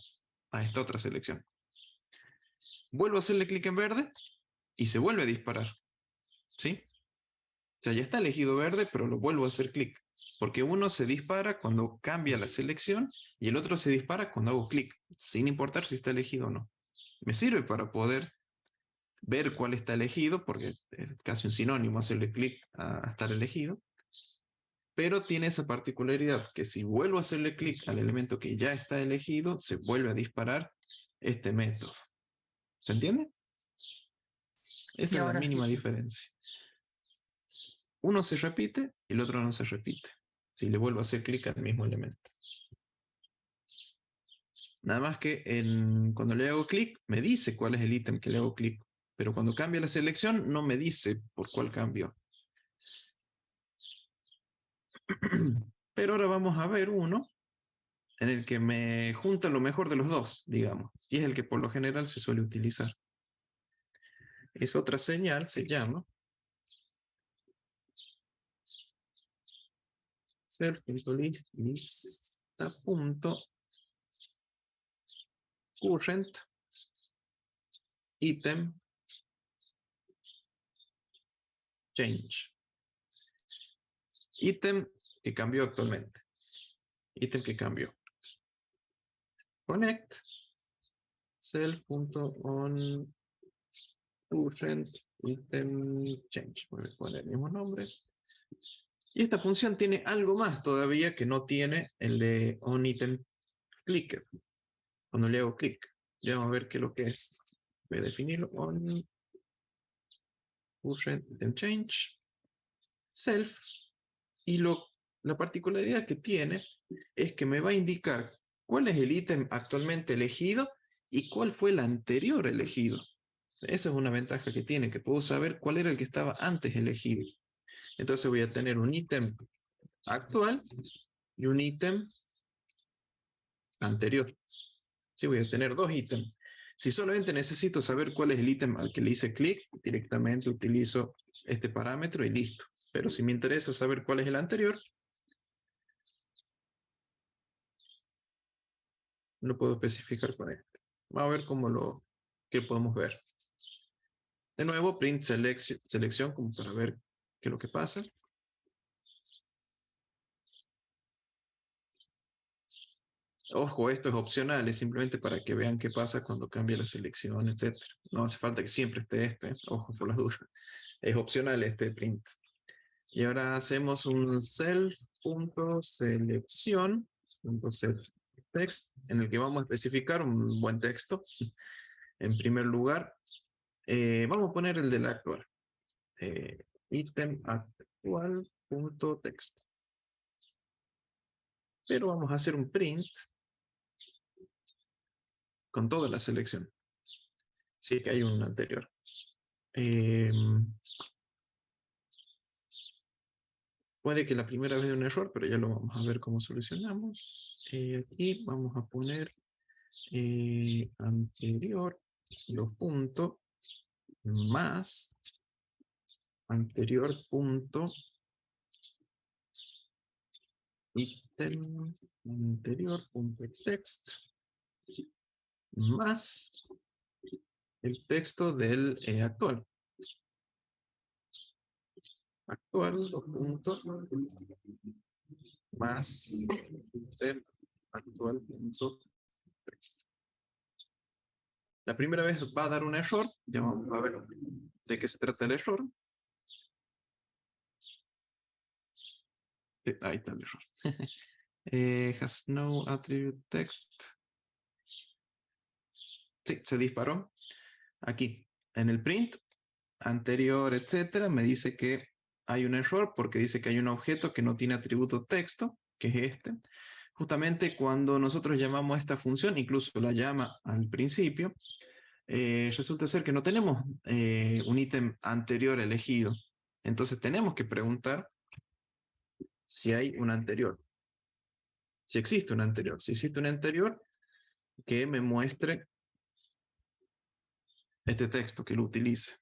a esta otra selección. Vuelvo a hacerle clic en verde y se vuelve a disparar. ¿Sí? O sea, ya está elegido verde, pero lo vuelvo a hacer clic. Porque uno se dispara cuando cambia la selección y el otro se dispara cuando hago clic, sin importar si está elegido o no. Me sirve para poder ver cuál está elegido, porque es casi un sinónimo hacerle clic a estar elegido. Pero tiene esa particularidad que si vuelvo a hacerle clic al elemento que ya está elegido, se vuelve a disparar este método. ¿Se entiende? Esa Sí, es la ahora mínima sí. diferencia. Uno se repite y el otro no se repite. Si le vuelvo a hacer clic al mismo elemento. Nada más que cuando le hago clic, me dice cuál es el ítem que le hago clic. Pero cuando cambia la selección, no me dice por cuál cambio. Pero ahora vamos a ver uno en el que me junta lo mejor de los dos, digamos. Y es el que por lo general se suele utilizar. Es otra señal, se llama self.lista.current item change. Ítem que cambió actualmente. Ítem que cambió. Connect self.onCurrent item change. Voy a poner el mismo nombre. Y esta función tiene algo más todavía que no tiene el de onItemClicker. Cuando le hago clic, ya vamos a ver qué es lo que es. Voy a definirlo onCurrent item change self. Y la particularidad que tiene es que me va a indicar cuál es el ítem actualmente elegido y cuál fue el anterior elegido. Esa es una ventaja que tiene, que puedo saber cuál era el que estaba antes elegido. Entonces voy a tener un ítem actual y un ítem anterior. Sí, voy a tener dos ítems. Si solamente necesito saber cuál es el ítem al que le hice clic, directamente utilizo este parámetro y listo. Pero si me interesa saber cuál es el anterior, lo puedo especificar con este. Vamos a ver qué podemos ver. De nuevo, print selección como para ver qué es lo que pasa. Ojo, esto es opcional, es simplemente para que vean qué pasa cuando cambia la selección, etc. No hace falta que siempre esté este, ojo por las dudas. Es opcional este print. Y ahora hacemos un self.selección.setText en el que vamos a especificar un buen texto. En primer lugar, vamos a poner el del actual. Ítem actual.text. Pero vamos a hacer un print con toda la selección. Sí que hay un anterior. Puede que la primera vez dé un error, pero ya lo vamos a ver cómo solucionamos. Aquí vamos a poner anterior, los puntos, más anterior punto ítem anterior punto text más el texto del actual. Actual, dos puntos, más del actual punto texto. La primera vez va a dar un error, ya vamos a ver de qué se trata el error. Ahí está el error. Has no attribute text. Sí, se disparó. Aquí, en el print anterior, etcétera, me dice que hay un error porque dice que hay un objeto que no tiene atributo texto, que es este. Justamente cuando nosotros llamamos a esta función, incluso la llama al principio, resulta ser que no tenemos un ítem anterior elegido. Entonces tenemos que preguntar si hay un anterior. Si existe un anterior. Si existe un anterior, que me muestre este texto, que lo utilice.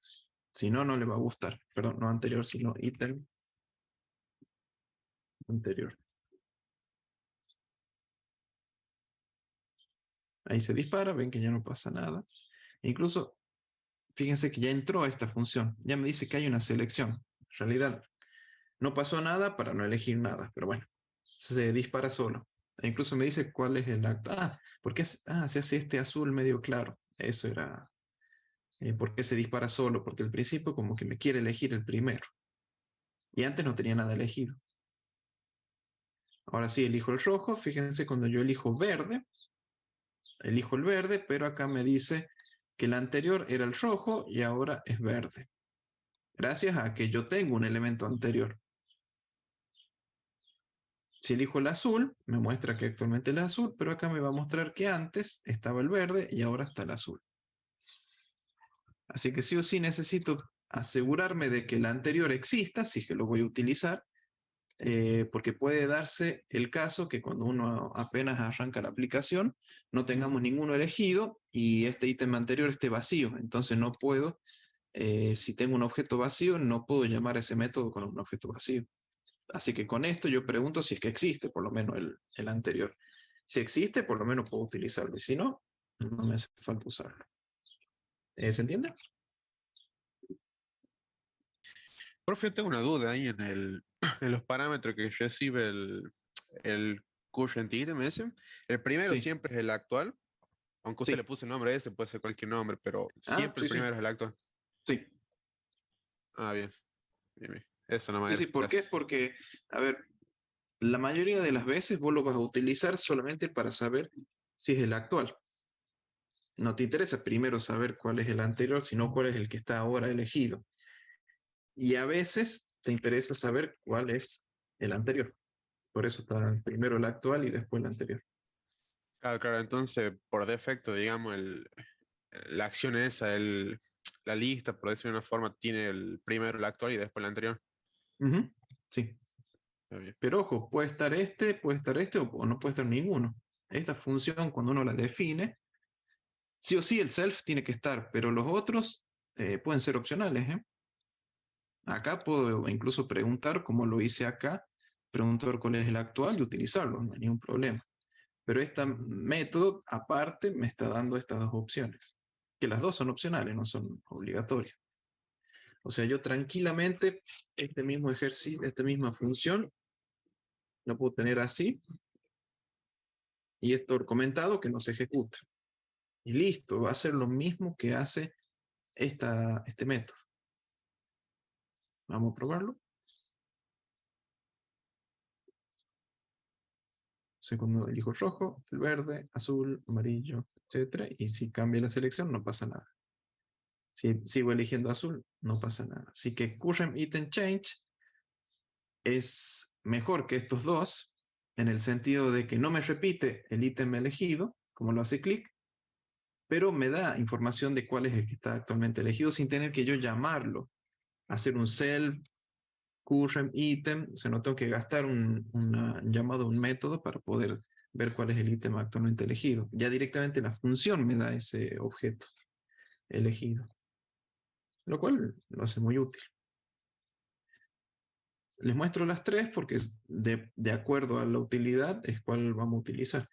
Si no, no le va a gustar. Perdón, no anterior, sino ítem anterior. Ahí se dispara, ven que ya no pasa nada. Incluso, fíjense que ya entró a esta función. Ya me dice que hay una selección. En realidad, no pasó nada para no elegir nada, pero bueno, se dispara solo. E incluso me dice cuál es el acto. ¿por qué se hace este azul medio claro? Eso era. ¿Por qué se dispara solo? Porque al principio como que me quiere elegir el primero. Y antes no tenía nada elegido. Ahora sí, elijo el rojo. Fíjense cuando yo elijo verde. Elijo el verde, pero acá me dice que el anterior era el rojo y ahora es verde. Gracias a que yo tengo un elemento anterior. Si elijo el azul, me muestra que actualmente es el azul, pero acá me va a mostrar que antes estaba el verde y ahora está el azul. Así que sí o sí necesito asegurarme de que el anterior exista, si es que lo voy a utilizar, porque puede darse el caso que cuando uno apenas arranca la aplicación, no tengamos ninguno elegido y este ítem anterior esté vacío. Entonces no puedo, si tengo un objeto vacío, no puedo llamar a ese método con un objeto vacío. Así que con esto yo pregunto si es que existe por lo menos el anterior. Si existe, por lo menos puedo utilizarlo. Y si no, no me hace falta usarlo. ¿Se entiende? Profe, yo tengo una duda ahí en los parámetros que recibe el current item ese. El primero Sí, siempre es el actual, aunque usted le sí. puso el nombre ese, puede ser cualquier nombre, pero siempre el Sí, sí. primero es el actual. Sí, Ah, bien, bien, bien. Eso nomás sí, era. sí. ¿Por qué? Gracias. Porque, a ver, la mayoría de las veces vos lo vas a utilizar solamente para saber si es el actual. No te interesa primero saber cuál es el anterior, sino cuál es el que está ahora elegido. Y a veces te interesa saber cuál es el anterior. Por eso está primero el actual y después el anterior. Claro, claro, entonces por defecto, digamos, la acción esa, la lista, por decirlo de una forma, tiene el primero el actual y después el anterior. Ujú, sí. Está bien. Pero ojo, puede estar este o no puede estar ninguno. Esta función, cuando uno la define, sí o sí el self tiene que estar, pero los otros pueden ser opcionales, ¿eh? Acá puedo incluso preguntar, como lo hice acá, preguntar cuál es el actual y utilizarlo, no hay ningún problema. Pero este método, aparte, me está dando estas dos opciones, que las dos son opcionales, no son obligatorias. O sea, yo tranquilamente, este mismo ejercicio, esta misma función, la puedo tener así, y esto comentado que no se ejecute. Y listo, va a ser lo mismo que hace este método. Vamos a probarlo. Segundo elijo rojo, el verde, azul, amarillo, etc. Y si cambia la selección, no pasa nada. Si sigo eligiendo azul, no pasa nada. Así que current item change es mejor que estos dos, en el sentido de que no me repite el ítem elegido, como lo hace clic, pero me da información de cuál es el que está actualmente elegido sin tener que yo llamarlo, hacer un self current item, o sea, no tengo que gastar un llamado, un método para poder ver cuál es el ítem actualmente elegido. Ya directamente la función me da ese objeto elegido, lo cual lo hace muy útil. Les muestro las tres porque de acuerdo a la utilidad es cuál vamos a utilizar.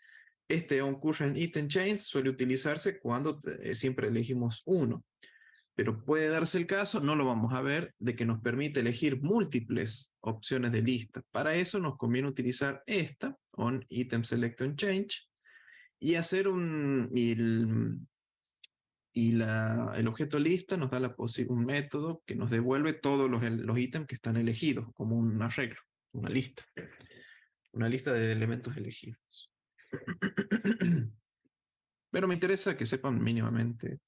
Este on-current item change suele utilizarse cuando siempre elegimos uno. Pero puede darse el caso, no lo vamos a ver, de que nos permite elegir múltiples opciones de lista. Para eso nos conviene utilizar esta, on item select on change, y hacer el objeto lista nos da un método que nos devuelve todos los ítems que están elegidos, como un arreglo, una lista de elementos elegidos. Pero me interesa que sepan mínimamente,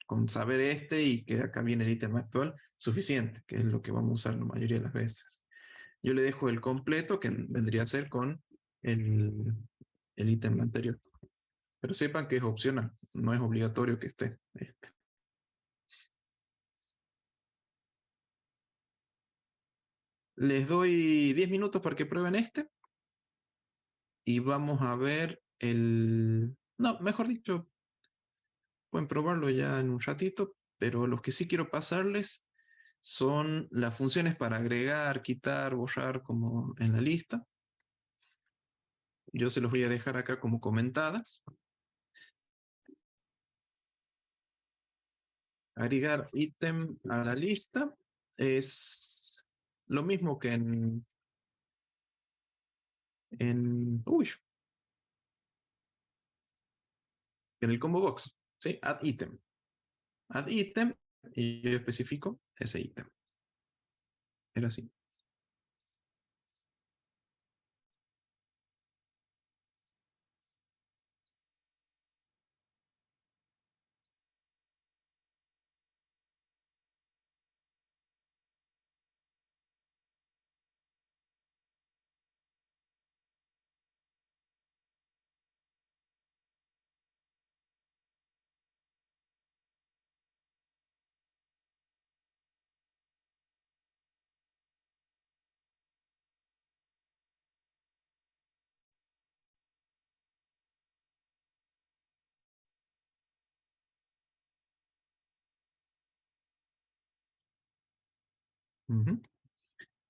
con saber este y que acá viene el ítem actual, suficiente, que es lo que vamos a usar la mayoría de las veces. Yo le dejo el completo, que vendría a ser con el ítem anterior. Pero sepan que es opcional, no es obligatorio que esté este. Les doy 10 minutos para que prueben este. Y vamos a ver no, mejor dicho, pueden probarlo ya en un ratito, pero los que sí quiero pasarles son las funciones para agregar, quitar, borrar, como en la lista. Yo se los voy a dejar acá como comentadas. Agregar ítem a la lista es lo mismo que en el combo box, ¿sí? Add item. Add item y yo especifico ese ítem. Era así.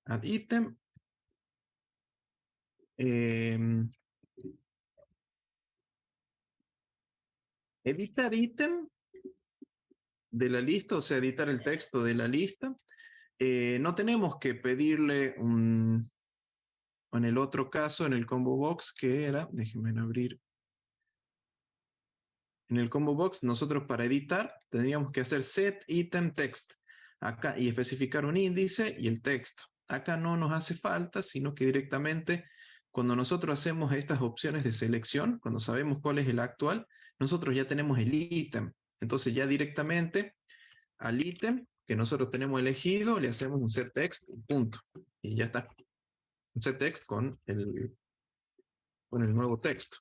Add item. Editar ítem de la lista, o sea, editar el texto de la lista. No tenemos que pedirle en el otro caso, en el combo box, que era, déjenme abrir. En el combo box, nosotros para editar tendríamos que hacer set item text acá y especificar un índice y el texto. Acá no nos hace falta, sino que directamente cuando nosotros hacemos estas opciones de selección, cuando sabemos cuál es el actual, nosotros ya tenemos el ítem. Entonces ya directamente al ítem que nosotros tenemos elegido le hacemos un set text, punto. Y ya está. Un set text con el nuevo texto.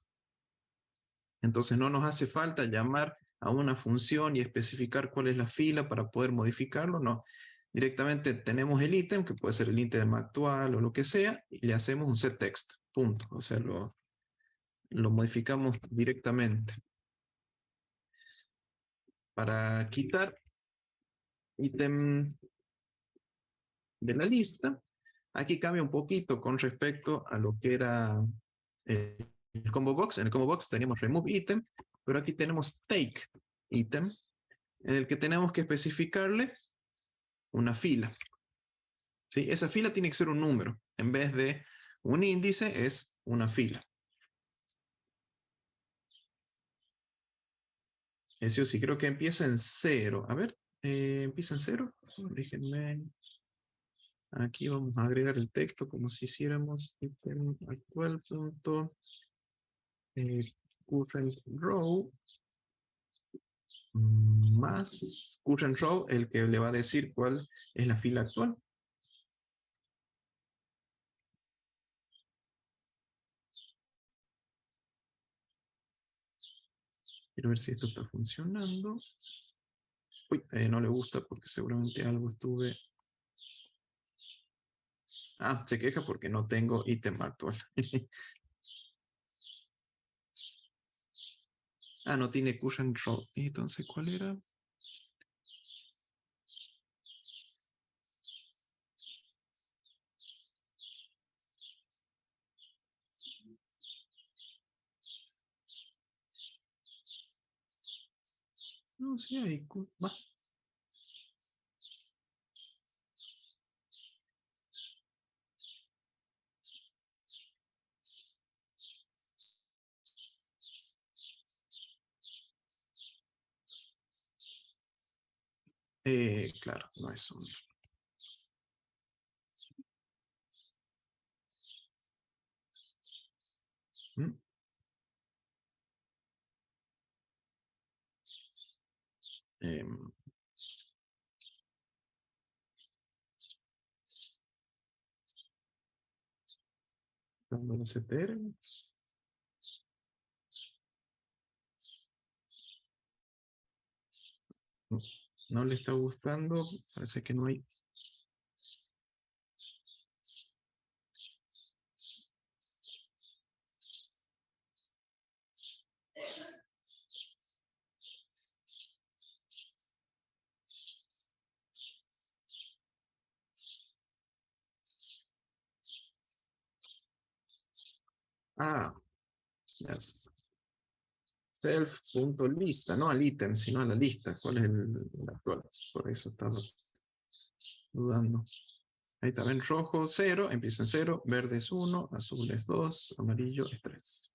Entonces no nos hace falta llamar a una función y especificar cuál es la fila para poder modificarlo, no. Directamente tenemos el ítem, que puede ser el ítem actual o lo que sea, y le hacemos un set text, punto. O sea, lo modificamos directamente. Para quitar ítem de la lista, aquí cambia un poquito con respecto a lo que era el combo box. En el combo box teníamos remove item, pero aquí tenemos take item, en el que tenemos que especificarle una fila. ¿Sí? Esa fila tiene que ser un número. En vez de un índice, es una fila. Eso sí, creo que empieza en 0. A ver, empieza en 0. Déjenme. Aquí vamos a agregar el texto como si hiciéramos ítem actual punto current row más current row, el que le va a decir cuál es la fila actual. Quiero ver si esto está funcionando. Uy, no le gusta porque seguramente algo estuve... Ah, se queja porque no tengo ítem actual. Ah, no tiene current row. Entonces, ¿cuál era? No, sí hay. Va. Claro, no es un... ¿Mm? Em, Dando el CTR. No, no le está gustando, parece que no hay. Ah, ya. Self.lista, no al ítem, sino a la lista. ¿Cuál es el actual? Por eso estaba dudando. Ahí está, ven, rojo 0, empieza en 0, verde es 1, azul es 2, amarillo es 3.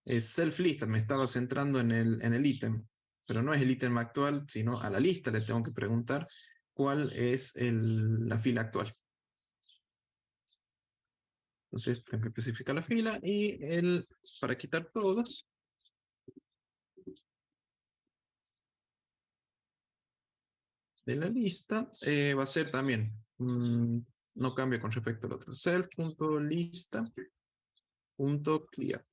Es self lista, me estaba centrando en el ítem, pero no es el ítem actual, sino a la lista le tengo que preguntar cuál es la fila actual. Entonces tengo que especificar la fila y para quitar todos, de la lista, va a ser también, no cambia con respecto al otro, self.lista.clear.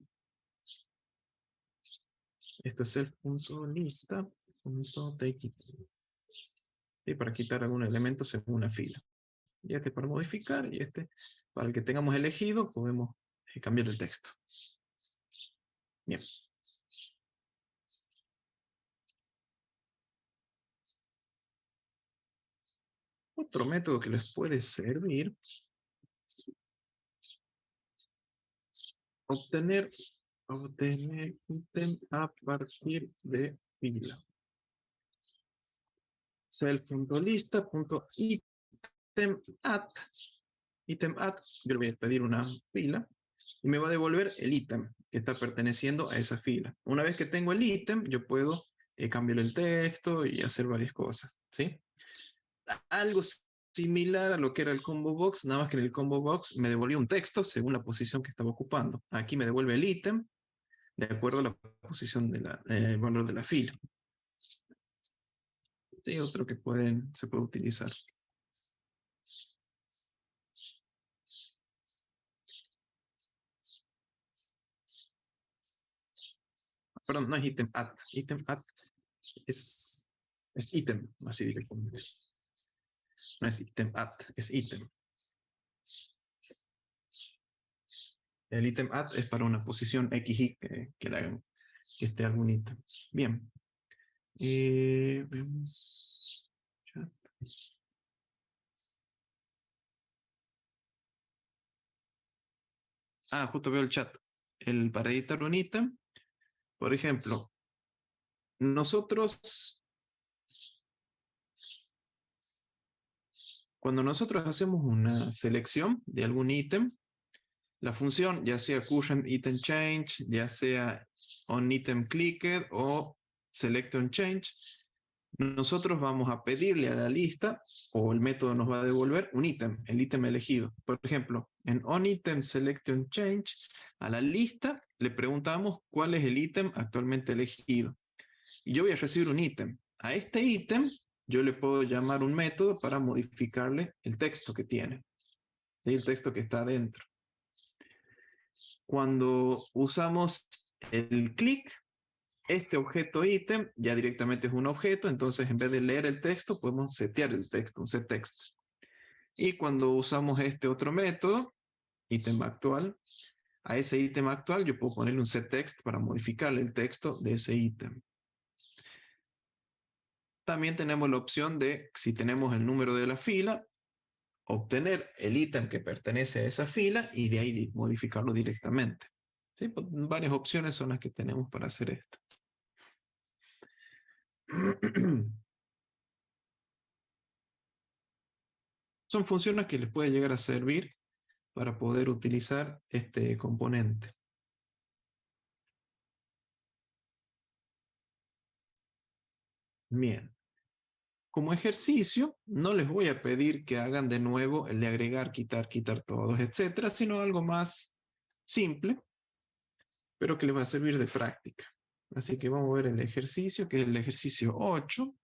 Esto es self.lista.take. Y para quitar algún elemento según una fila. Y este para modificar, y este para el que tengamos elegido, podemos cambiar el texto. Bien. Otro método que les puede servir, obtener ítem a partir de fila. Self.lista.item@. Item@, yo le voy a pedir una fila y me va a devolver el ítem que está perteneciendo a esa fila. Una vez que tengo el ítem, yo puedo cambiar el texto y hacer varias cosas, ¿sí? Algo similar a lo que era el combo box, nada más que en el combo box me devolvió un texto según la posición que estaba ocupando. Aquí me devuelve el ítem de acuerdo a la posición del valor de la fila. Sí, otro que se puede utilizar. Perdón, no es ítem at. Ítem at es ítem, así directamente. No es ítem at, es ítem. El ítem at es para una posición XY que le hagan que esté algún ítem. Bien. Vemos. Chat. Justo veo el chat. Para editar un ítem, por ejemplo, cuando nosotros hacemos una selección de algún ítem, la función, ya sea current item change, ya sea on item clicked o select on change, nosotros vamos a pedirle a la lista, o el método nos va a devolver un ítem, el ítem elegido. Por ejemplo, en onItem select on change, a la lista le preguntamos cuál es el ítem actualmente elegido. Y yo voy a recibir un ítem. A este ítem yo le puedo llamar un método para modificarle el texto que tiene, el texto que está adentro. Cuando usamos el click, este objeto ítem ya directamente es un objeto, entonces en vez de leer el texto, podemos setear el texto, un setText. Y cuando usamos este otro método, ítem actual, a ese ítem actual yo puedo ponerle un setText para modificarle el texto de ese ítem. También tenemos la opción de, si tenemos el número de la fila, obtener el ítem que pertenece a esa fila y de ahí modificarlo directamente. ¿Sí? Varias opciones son las que tenemos para hacer esto. Son funciones que les puede llegar a servir para poder utilizar este componente. Bien. Como ejercicio, no les voy a pedir que hagan de nuevo el de agregar, quitar todos, etcétera, sino algo más simple, pero que les va a servir de práctica. Así que vamos a ver el ejercicio, que es el ejercicio 8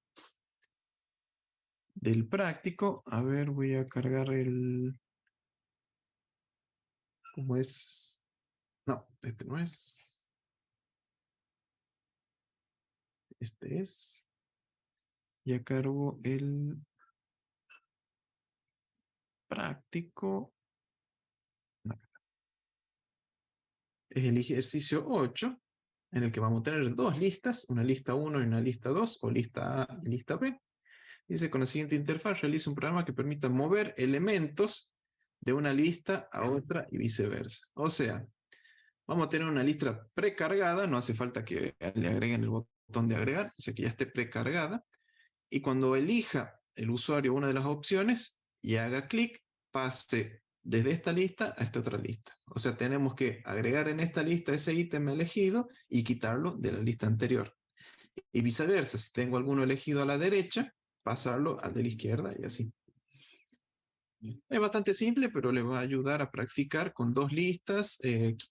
del práctico. A ver, voy a cargar el... ¿Cómo es? No, este no es. Este es. Ya cargo el práctico. No. Es el ejercicio 8, en el que vamos a tener dos listas, una lista 1 y una lista 2, o lista A y lista B. Dice, con la siguiente interfaz realiza un programa que permita mover elementos de una lista a otra y viceversa. O sea, vamos a tener una lista precargada, no hace falta que le agreguen el botón de agregar, o sea que ya esté precargada. Y cuando elija el usuario una de las opciones y haga clic, pase desde esta lista a esta otra lista. O sea, tenemos que agregar en esta lista ese ítem elegido y quitarlo de la lista anterior. Y viceversa, si tengo alguno elegido a la derecha, pasarlo al de la izquierda y así. Es bastante simple, pero les va a ayudar a practicar con dos listas,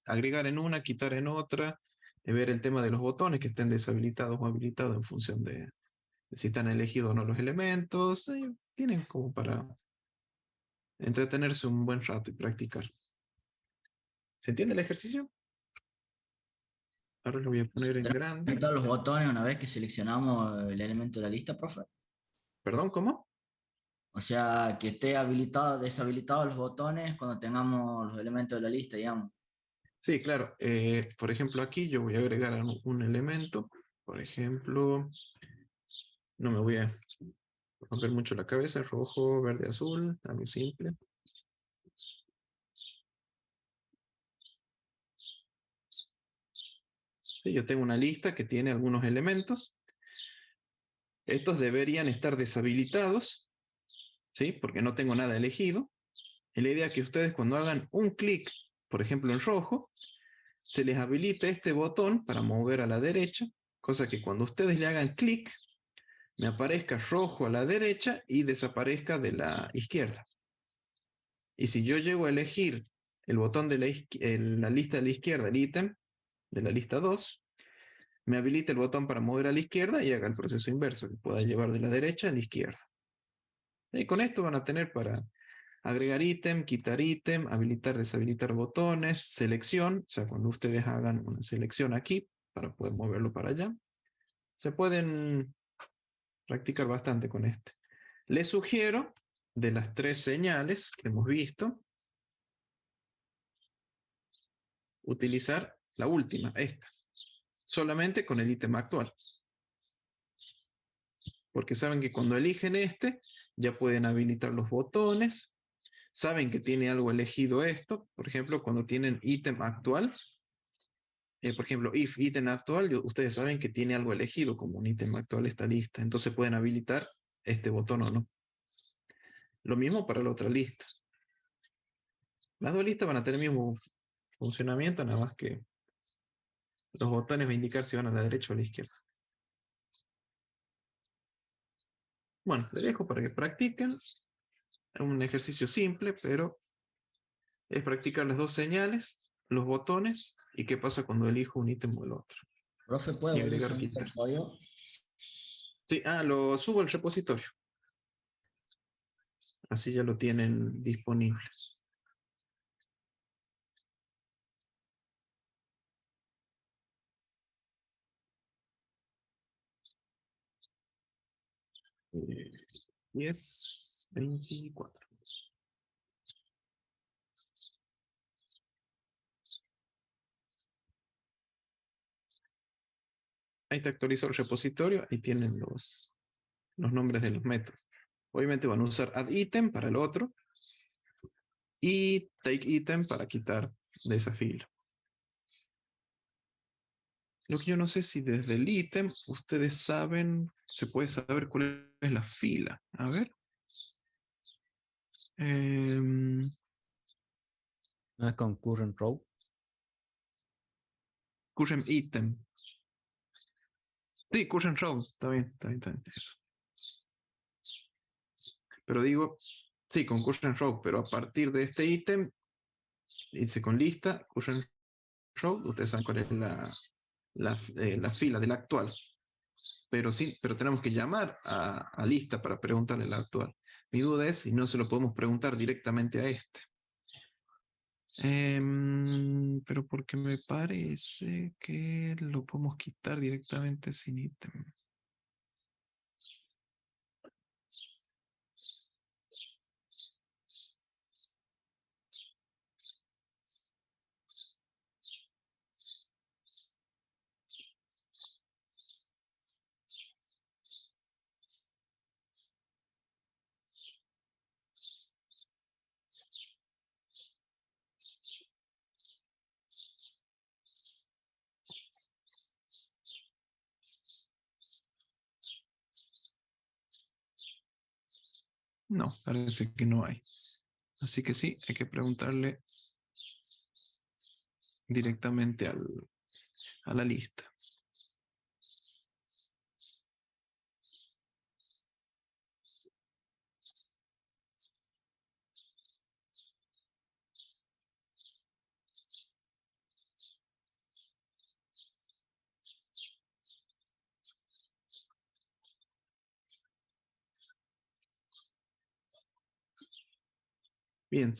agregar en una, quitar en otra, ver el tema de los botones que estén deshabilitados o habilitados en función de si están elegidos o no los elementos. Tienen como para entretenerse un buen rato y practicar. ¿Se entiende el ejercicio? Ahora lo voy a poner en grande. Todos los botones una vez que seleccionamos el elemento de la lista, profe. ¿Perdón? ¿Cómo? O sea, que esté habilitado, deshabilitados los botones cuando tengamos los elementos de la lista, digamos. Sí, claro. Por ejemplo, aquí yo voy a agregar un elemento. Por ejemplo, no me voy a romper mucho la cabeza. Rojo, verde, azul. Algo simple. Sí, yo tengo una lista que tiene algunos elementos. Estos deberían estar deshabilitados, ¿sí? Porque no tengo nada elegido. Y la idea es que ustedes cuando hagan un clic, por ejemplo en rojo, se les habilite este botón para mover a la derecha, cosa que cuando ustedes le hagan clic, me aparezca rojo a la derecha y desaparezca de la izquierda. Y si yo llego a elegir el botón de la lista de la izquierda, el ítem de la lista 2, me habilita el botón para mover a la izquierda y haga el proceso inverso, que pueda llevar de la derecha a la izquierda. Y con esto van a tener para agregar ítem, quitar ítem, habilitar, deshabilitar botones, selección, o sea, cuando ustedes hagan una selección aquí, para poder moverlo para allá, se pueden practicar bastante con este. Les sugiero, de las tres señales que hemos visto, utilizar la última, esta, solamente con el ítem actual. Porque saben que cuando eligen este, ya pueden habilitar los botones, saben que tiene algo elegido esto, por ejemplo, cuando tienen ítem actual, por ejemplo, if ítem actual, ustedes saben que tiene algo elegido como un ítem actual esta lista, entonces pueden habilitar este botón o no. Lo mismo para la otra lista. Las dos listas van a tener el mismo funcionamiento, nada más que los botones van a indicar si van a la derecha o a la izquierda. Bueno, les dejo para que practiquen. Es un ejercicio simple, pero es practicar las dos señales, los botones, y qué pasa cuando elijo un ítem o el otro. Profe, ¿puede Y volver a agregar, subir quitar. el código? Sí, lo subo al repositorio. Así ya lo tienen disponible. Eh, 10:24. Ahí está actualizado el repositorio. Ahí tienen los nombres de los métodos. Obviamente van a usar add item para el otro. Y take item para quitar de esa fila. Lo que yo no sé si desde el ítem ustedes saben, se puede saber cuál es la fila. A ver. Em, No es con current row. current item. Sí, current row. Está bien, está bien, está bien. Eso. Pero digo, sí, con current row, pero a partir de este ítem, dice con lista, current row, ustedes saben cuál es la fila del actual. Pero sí, pero tenemos que llamar a lista para preguntarle la actual. Mi duda es si no se lo podemos preguntar directamente a este. Pero porque me parece que lo podemos quitar directamente sin ítem. No, parece que no hay. Así que sí, hay que preguntarle directamente a la lista. Bien,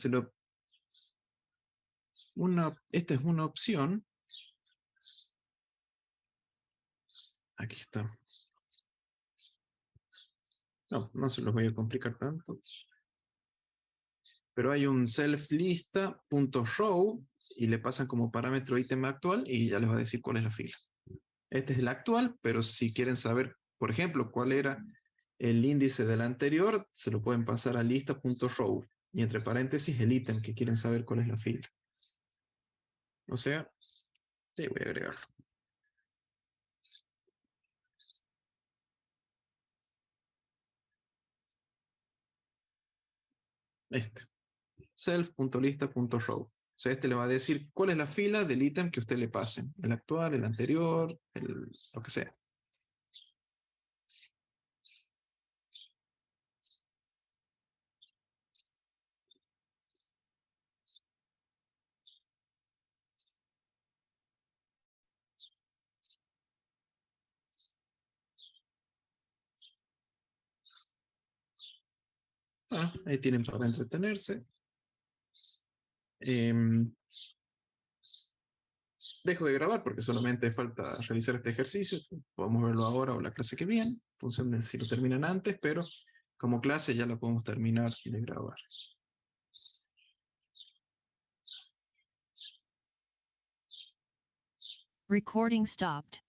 esta es una opción. Aquí está. No, no se los voy a complicar tanto. Pero hay un self-lista.row y le pasan como parámetro ítem actual y ya les va a decir cuál es la fila. Este es el actual, pero si quieren saber, por ejemplo, cuál era el índice del anterior, se lo pueden pasar a lista.row y entre paréntesis el ítem que quieren saber cuál es la fila. O sea, sí, voy a agregarlo. Este. self.lista.row. O sea, este le va a decir cuál es la fila del ítem que usted le pase. El actual, el anterior, lo que sea. Ahí tienen para entretenerse. Dejo de grabar porque solamente falta realizar este ejercicio. Podemos verlo ahora o la clase que viene, en función de si lo terminan antes, pero como clase ya la podemos terminar de grabar. Recording stopped.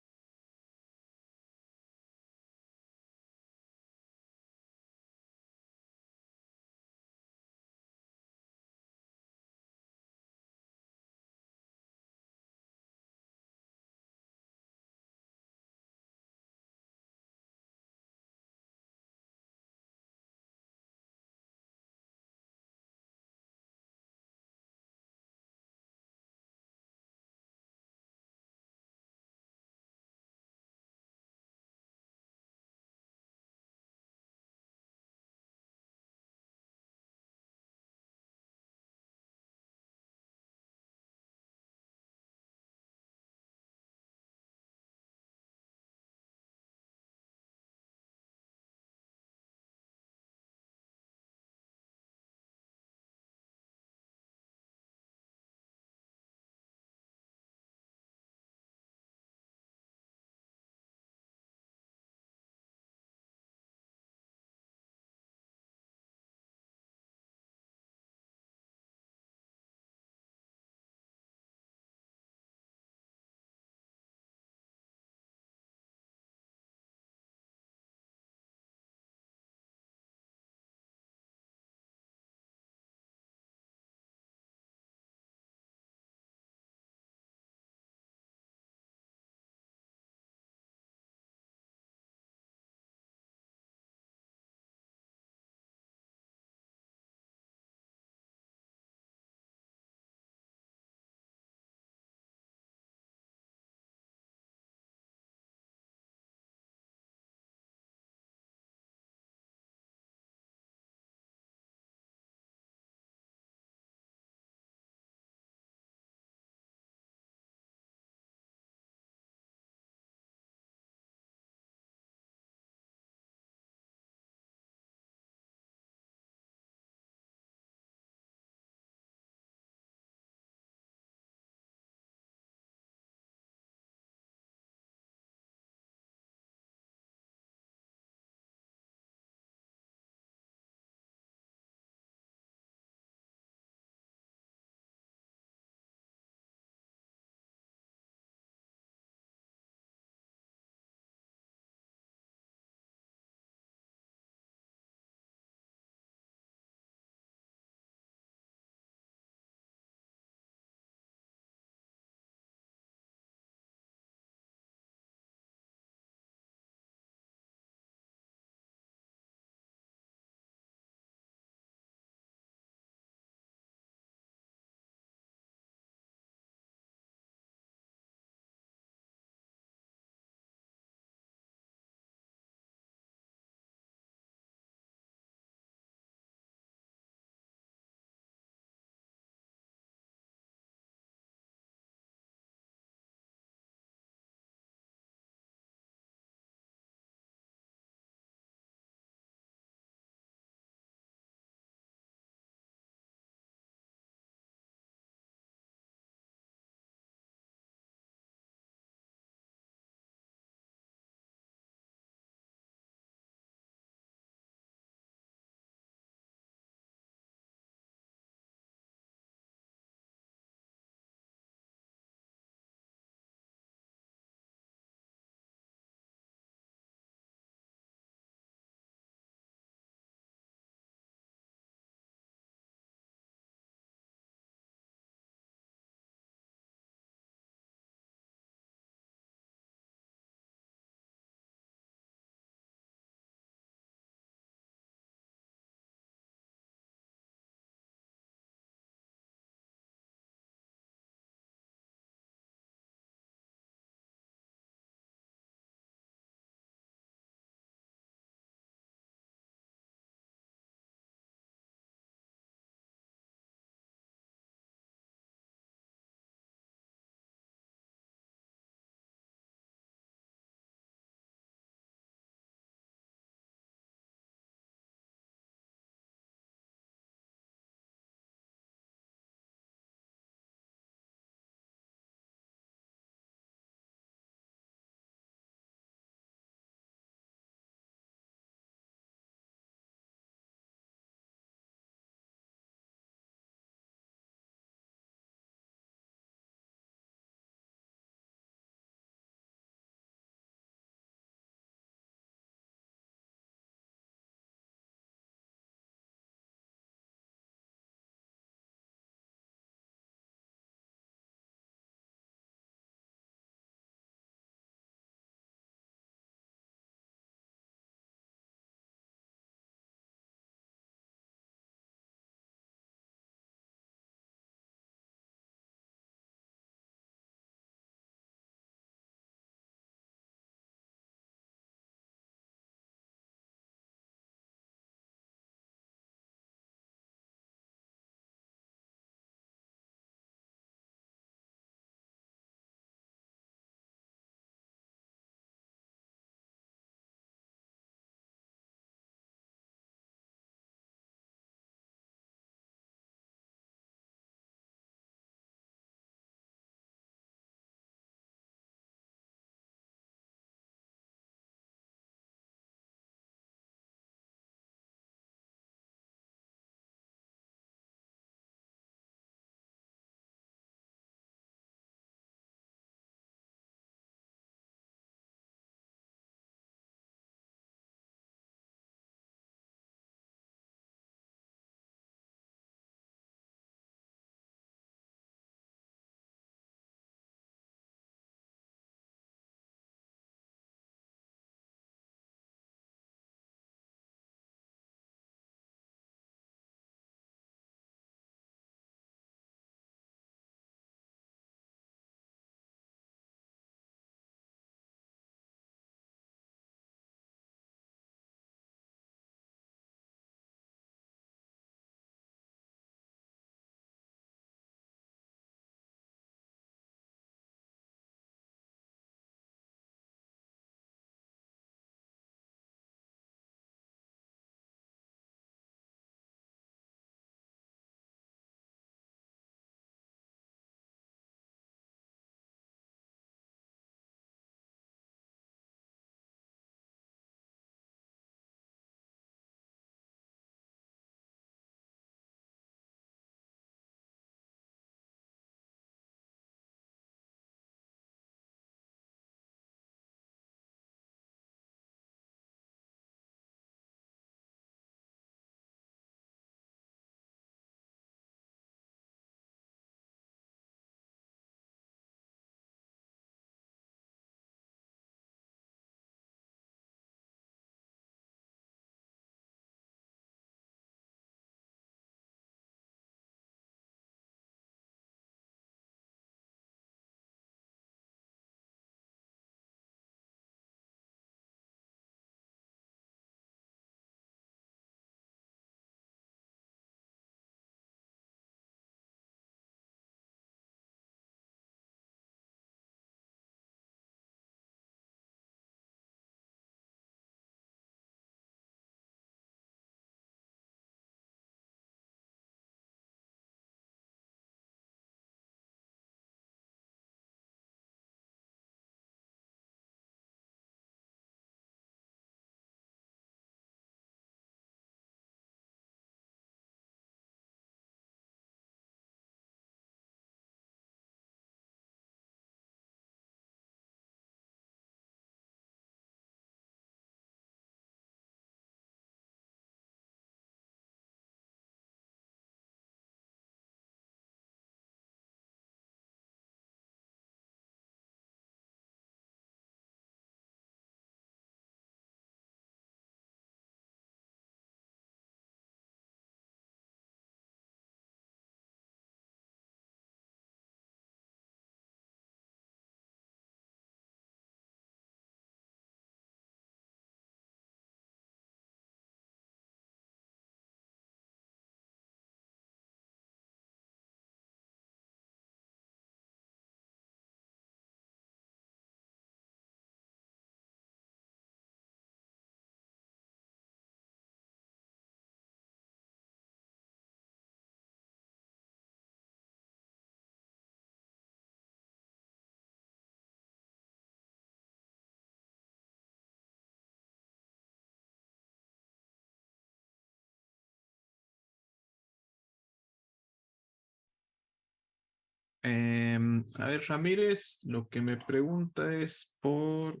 A ver, Ramírez, lo que me pregunta es por...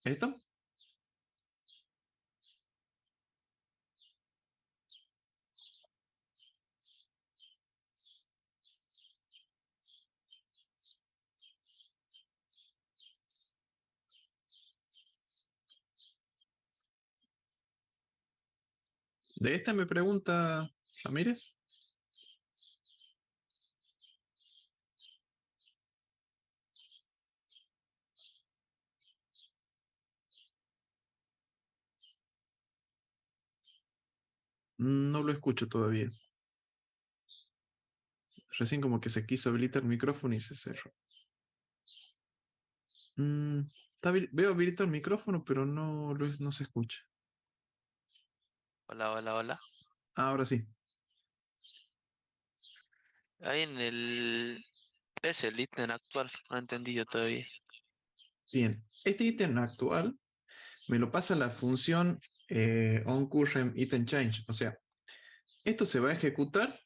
¿Esto? ¿De esta me pregunta Ramírez? No lo escucho todavía. Recién como que se quiso habilitar el micrófono y se cerró. Veo habilitado el micrófono, pero no se escucha. Hola, hola, hola. Ahora sí. Ahí en el... Es el ítem actual, no he entendido todavía. Bien. Este ítem actual me lo pasa la función onCurrentItemChange. O sea, esto se va a ejecutar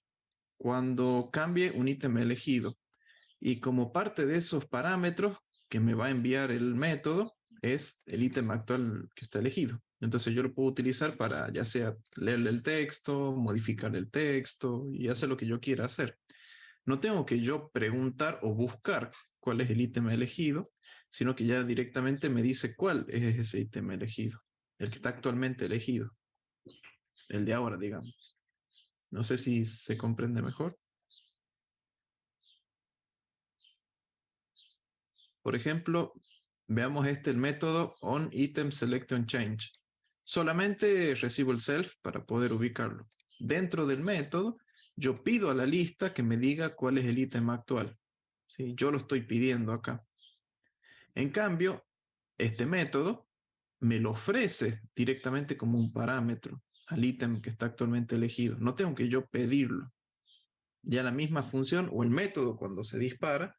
cuando cambie un ítem elegido. Y como parte de esos parámetros que me va a enviar el método, es el ítem actual que está elegido. Entonces yo lo puedo utilizar para ya sea leerle el texto, modificar el texto y hacer lo que yo quiera hacer. No tengo que yo preguntar o buscar cuál es el ítem elegido, sino que ya directamente me dice cuál es ese ítem elegido, el que está actualmente elegido, el de ahora, digamos. No sé si se comprende mejor. Por ejemplo, veamos el método onItemSelectionChange. Solamente recibo el self para poder ubicarlo. Dentro del método, yo pido a la lista que me diga cuál es el ítem actual. ¿Sí? Yo lo estoy pidiendo acá. En cambio, este método me lo ofrece directamente como un parámetro al ítem que está actualmente elegido. No tengo que yo pedirlo. Ya la misma función o el método cuando se dispara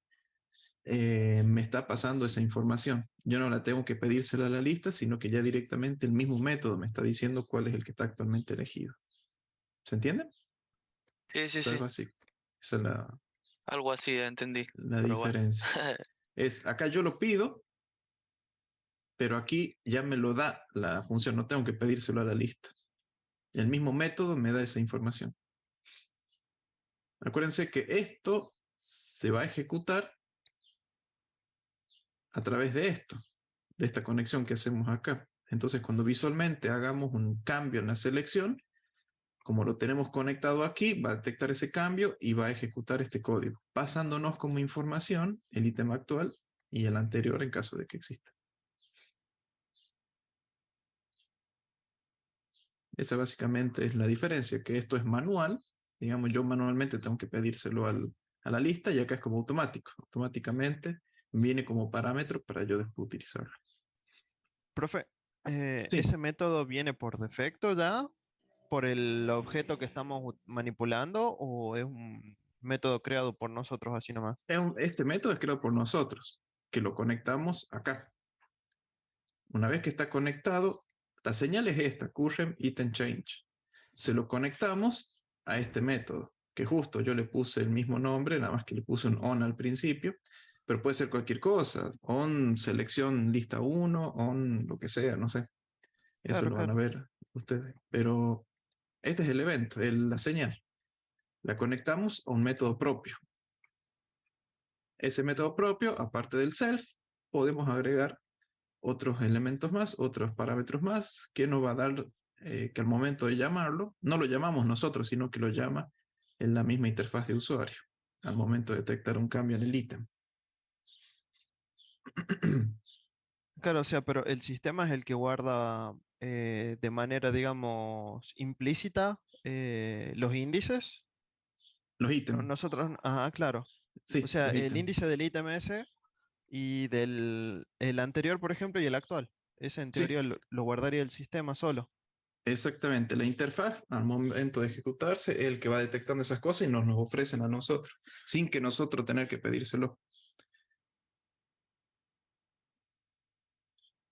me está pasando esa información. Yo no la tengo que pedírsela a la lista, sino que ya directamente el mismo método me está diciendo cuál es el que está actualmente elegido. ¿Se entiende? Sí, sí, Esa es sí. básica. Esa es Algo así entendí. la Pero bueno. diferencia. Acá yo lo pido, pero aquí ya me lo da la función. No tengo que pedírselo a la lista. El mismo método me da esa información. Acuérdense que esto se va a ejecutar a través de esto, de esta conexión que hacemos acá. Entonces, cuando visualmente hagamos un cambio en la selección, como lo tenemos conectado aquí, va a detectar ese cambio y va a ejecutar este código, pasándonos como información el ítem actual y el anterior en caso de que exista. Esa básicamente es la diferencia, que esto es manual. Digamos, yo manualmente tengo que pedírselo a la lista y acá es como automático. Automáticamente viene como parámetro para yo después utilizarlo. Profe, Sí, ¿ese método viene por defecto ya? ¿Por el objeto que estamos manipulando o es un método creado por nosotros así nomás? este método es creado por nosotros, que lo conectamos acá. Una vez que está conectado, la señal es esta, currentItemChange. Se lo conectamos a este método, que justo yo le puse el mismo nombre, nada más que le puse un on al principio, pero puede ser cualquier cosa, on selección lista 1, on lo que sea, no sé. Eso Claro, lo van a claro. ver ustedes. Pero este es el evento, la señal. La conectamos a un método propio. Ese método propio, aparte del self, podemos agregar otros elementos más, otros parámetros más, que nos va a dar que al momento de llamarlo, no lo llamamos nosotros, sino que lo llama en la misma interfaz de usuario, al momento de detectar un cambio en el ítem. Claro, o sea, pero el sistema es el que guarda de manera, digamos, implícita los índices. Los ítems, Nosotros, ajá, claro. O sí, sea, los el ítems. índice del ítem ese y del el anterior, por ejemplo, y el actual. Ese en Sí, teoría lo guardaría el sistema solo. exactamente. La interfaz, al momento de ejecutarse, es el que va detectando esas cosas y nos ofrecen a nosotros, sin que nosotros tener que pedírselo.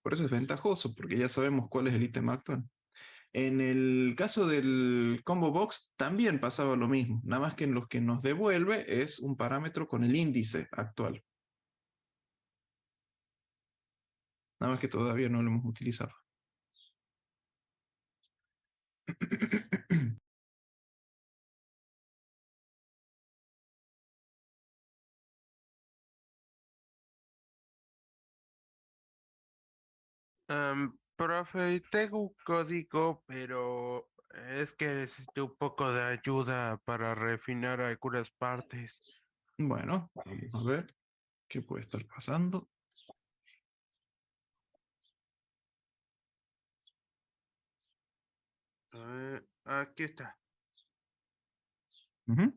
Por eso es ventajoso, porque ya sabemos cuál es el ítem actual. En el caso del combo box también pasaba lo mismo, nada más que en los que nos devuelve es un parámetro con el índice actual. Nada más que todavía no lo hemos utilizado. Profe, tengo un código, pero es que necesito un poco de ayuda para refinar algunas partes. Bueno, vamos a ver qué puede estar pasando. Aquí está. Ujú.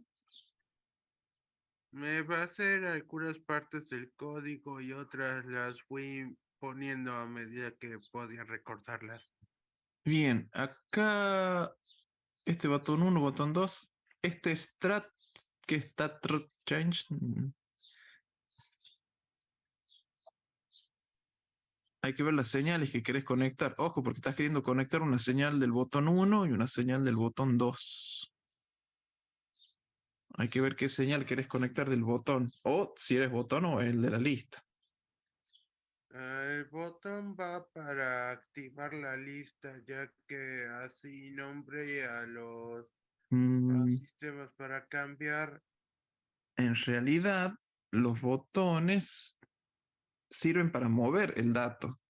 Me va a hacer algunas partes del código y otras las fui poniendo a medida que podía recordarlas. Bien, acá este botón 1, botón 2, este strat que está change. Hay que ver las señales que querés conectar. Ojo, porque estás queriendo conectar una señal del botón 1 y una señal del botón 2. Hay que ver qué señal querés conectar del botón. O si eres botón o el de la lista. El botón va para activar la lista, ya que así nombre a los Mm, sistemas para cambiar. en realidad, los botones sirven para mover el dato.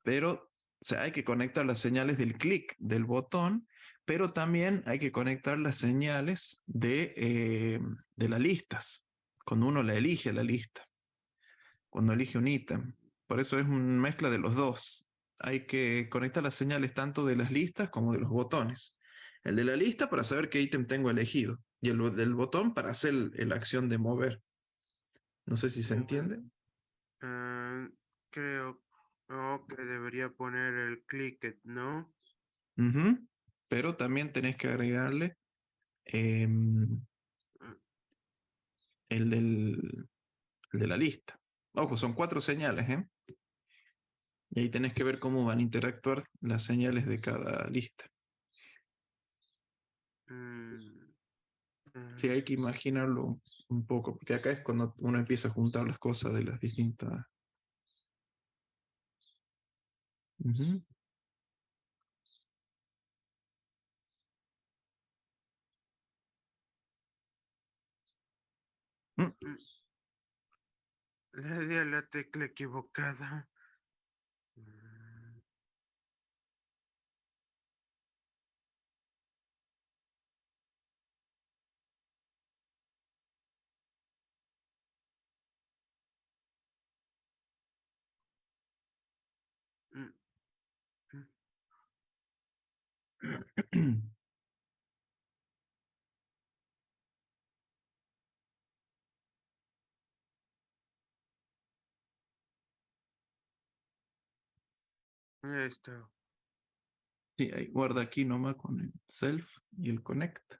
Pero, o sea, hay que conectar las señales del clic del botón, pero también hay que conectar las señales de las listas, cuando uno la elige la lista, cuando elige un ítem. Por eso es una mezcla de los dos. Hay que conectar las señales tanto de las listas como de los botones. El de la lista para saber qué ítem tengo elegido y el del botón para hacer la acción de mover. No sé si se entiende. Ah, creo que debería poner el clicket, ¿no? Ujú. Pero también tenés que agregarle em, el de la lista. Ojo, son 4 señales, ¿eh? Y ahí tenés que ver cómo van a interactuar las señales de cada lista. Mm, Sí, hay que imaginarlo un poco, porque acá es cuando uno empieza a juntar las cosas de las distintas. Ujú. Mm, mm, Le di a la tecla equivocada. Mm, mm, Esto. Sí, ahí guarda aquí nomás con el self y el connect.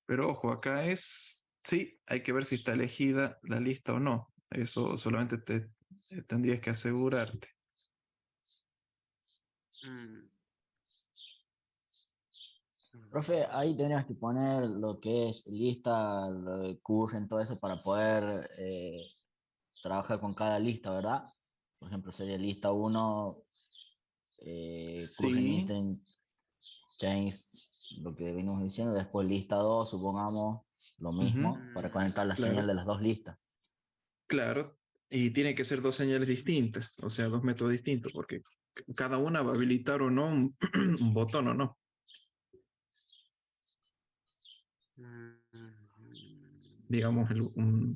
Pero ojo, acá es, sí, hay que ver si está elegida la lista o no. Eso solamente te tendrías que asegurarte. Mm, Profe, ahí tendrías que poner lo que es lista, lo de current, todo eso para poder trabajar con cada lista, ¿verdad? Por ejemplo, sería lista 1, current Sí, item, change, lo que venimos diciendo. Después lista 2, supongamos, lo ujú, mismo, para conectar la señal claro. de las dos listas. Claro, y tiene que ser 2 señales distintas, o sea, 2 métodos distintos, porque cada una va a habilitar o no un, un botón o no. mm, Digamos,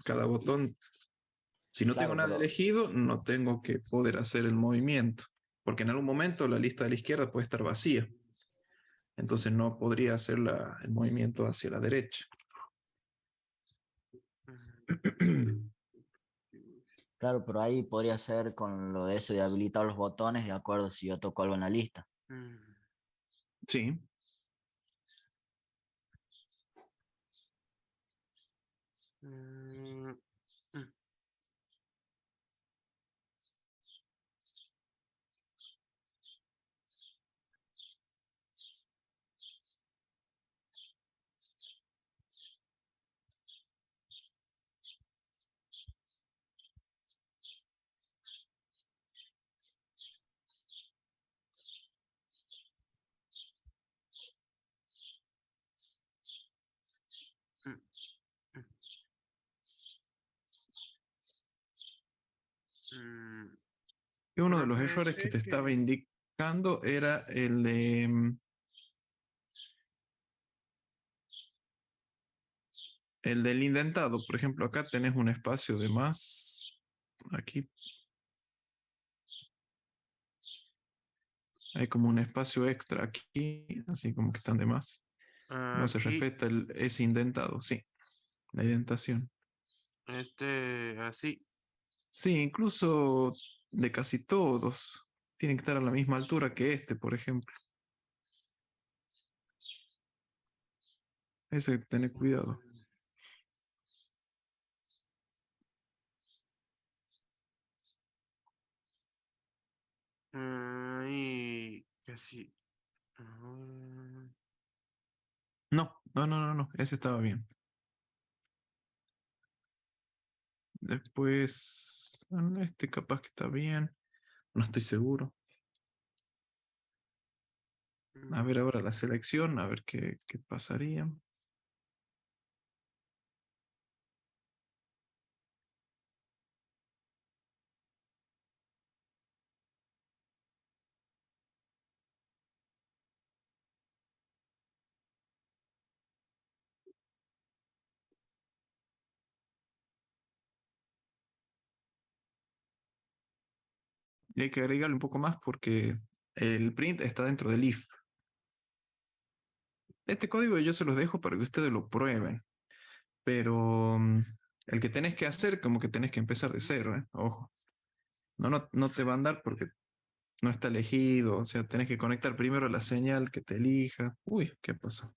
cada botón, si no tengo Claro, nada pero elegido, no tengo que poder hacer el movimiento, porque en algún momento la lista de la izquierda puede estar vacía, entonces no podría hacer el movimiento hacia la derecha. claro, pero ahí podría ser con lo de eso de habilitar los botones de acuerdo si yo toco algo en la lista. mm, Sí, mm. Y uno de los Profe, errores que sé te estaba que indicando era el de el del indentado. Por ejemplo, acá tenés un espacio de más. Aquí hay como un espacio extra aquí, así como que están de más. No se aquí, respeta ese indentado, sí, la indentación. así. Sí, incluso de casi todos. Tienen que estar a la misma altura que este, por ejemplo. Eso hay que tener cuidado. Y casi. ah, No. Ese estaba bien. Después, este capaz que está bien. No estoy seguro. A ver ahora la selección, a ver qué pasaría. Y hay que agregarle un poco más porque el print está dentro del if. Este código yo se los dejo para que ustedes lo prueben. Pero el que tenés que hacer, como que tenés que empezar de cero, ¿eh? Ojo. No te va a andar porque no está elegido. O sea, tenés que conectar primero la señal que te elija. Uy, ¿qué pasó?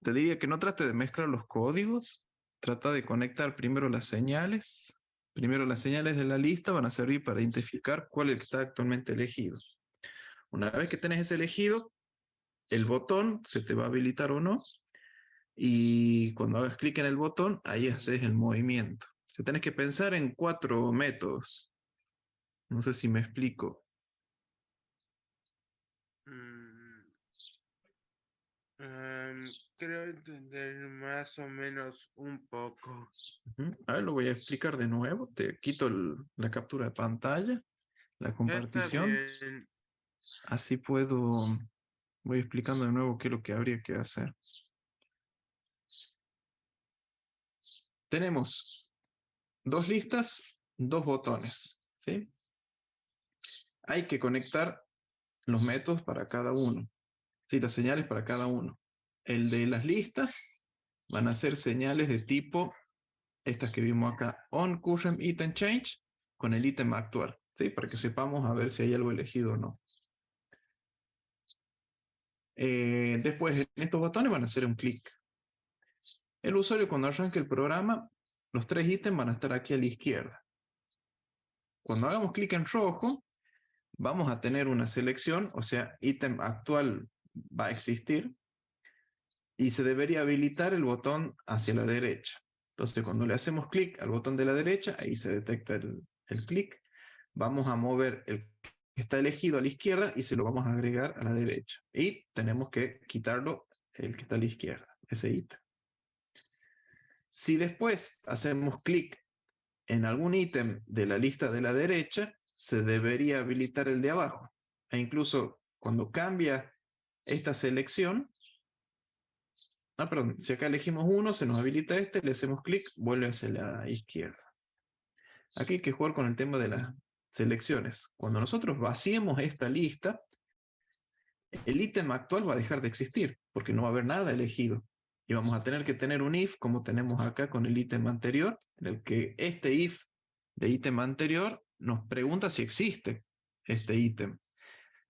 Te diría que no trate de mezclar los códigos. Trata de conectar primero las señales. Primero las señales de la lista van a servir para identificar cuál es el que está actualmente elegido. Una vez que tenés ese elegido, el botón se te va a habilitar o no. Y cuando hagas clic en el botón, ahí haces el movimiento. O sea, tenés que pensar en 4 métodos. No sé si me explico. mm, creo entender más o menos un poco. A ver, lo voy a explicar de nuevo. Te quito la captura de pantalla, la Está compartición. bien. Así voy explicando de nuevo qué es lo que habría que hacer. Tenemos 2 listas, 2 botones, ¿sí? Hay que conectar los métodos para cada uno, ¿sí? Las señales para cada uno. El de las listas van a ser señales de tipo, estas que vimos acá, on current item change, con el ítem actual, ¿sí? Para que sepamos a ver si hay algo elegido o no. Después, en estos botones van a hacer un clic. El usuario, cuando arranque el programa, los 3 ítems van a estar aquí a la izquierda. Cuando hagamos clic en rojo, vamos a tener una selección, o sea, ítem actual va a existir y se debería habilitar el botón hacia la derecha. Entonces, cuando le hacemos clic al botón de la derecha, ahí se detecta el clic. Vamos a mover el que está elegido a la izquierda y se lo vamos a agregar a la derecha. Y tenemos que quitarlo el que está a la izquierda, ese ítem. Si después hacemos clic en algún ítem de la lista de la derecha, se debería habilitar el de abajo. E incluso cuando cambia esta selección, perdón, si acá elegimos uno, se nos habilita este, le hacemos clic, vuelve hacia la izquierda. Aquí hay que jugar con el tema de las selecciones. Cuando nosotros vaciemos esta lista, el ítem actual va a dejar de existir, porque no va a haber nada elegido. Y vamos a tener que tener un if, como tenemos acá con el ítem anterior, en el que este if de ítem anterior nos pregunta si existe este ítem.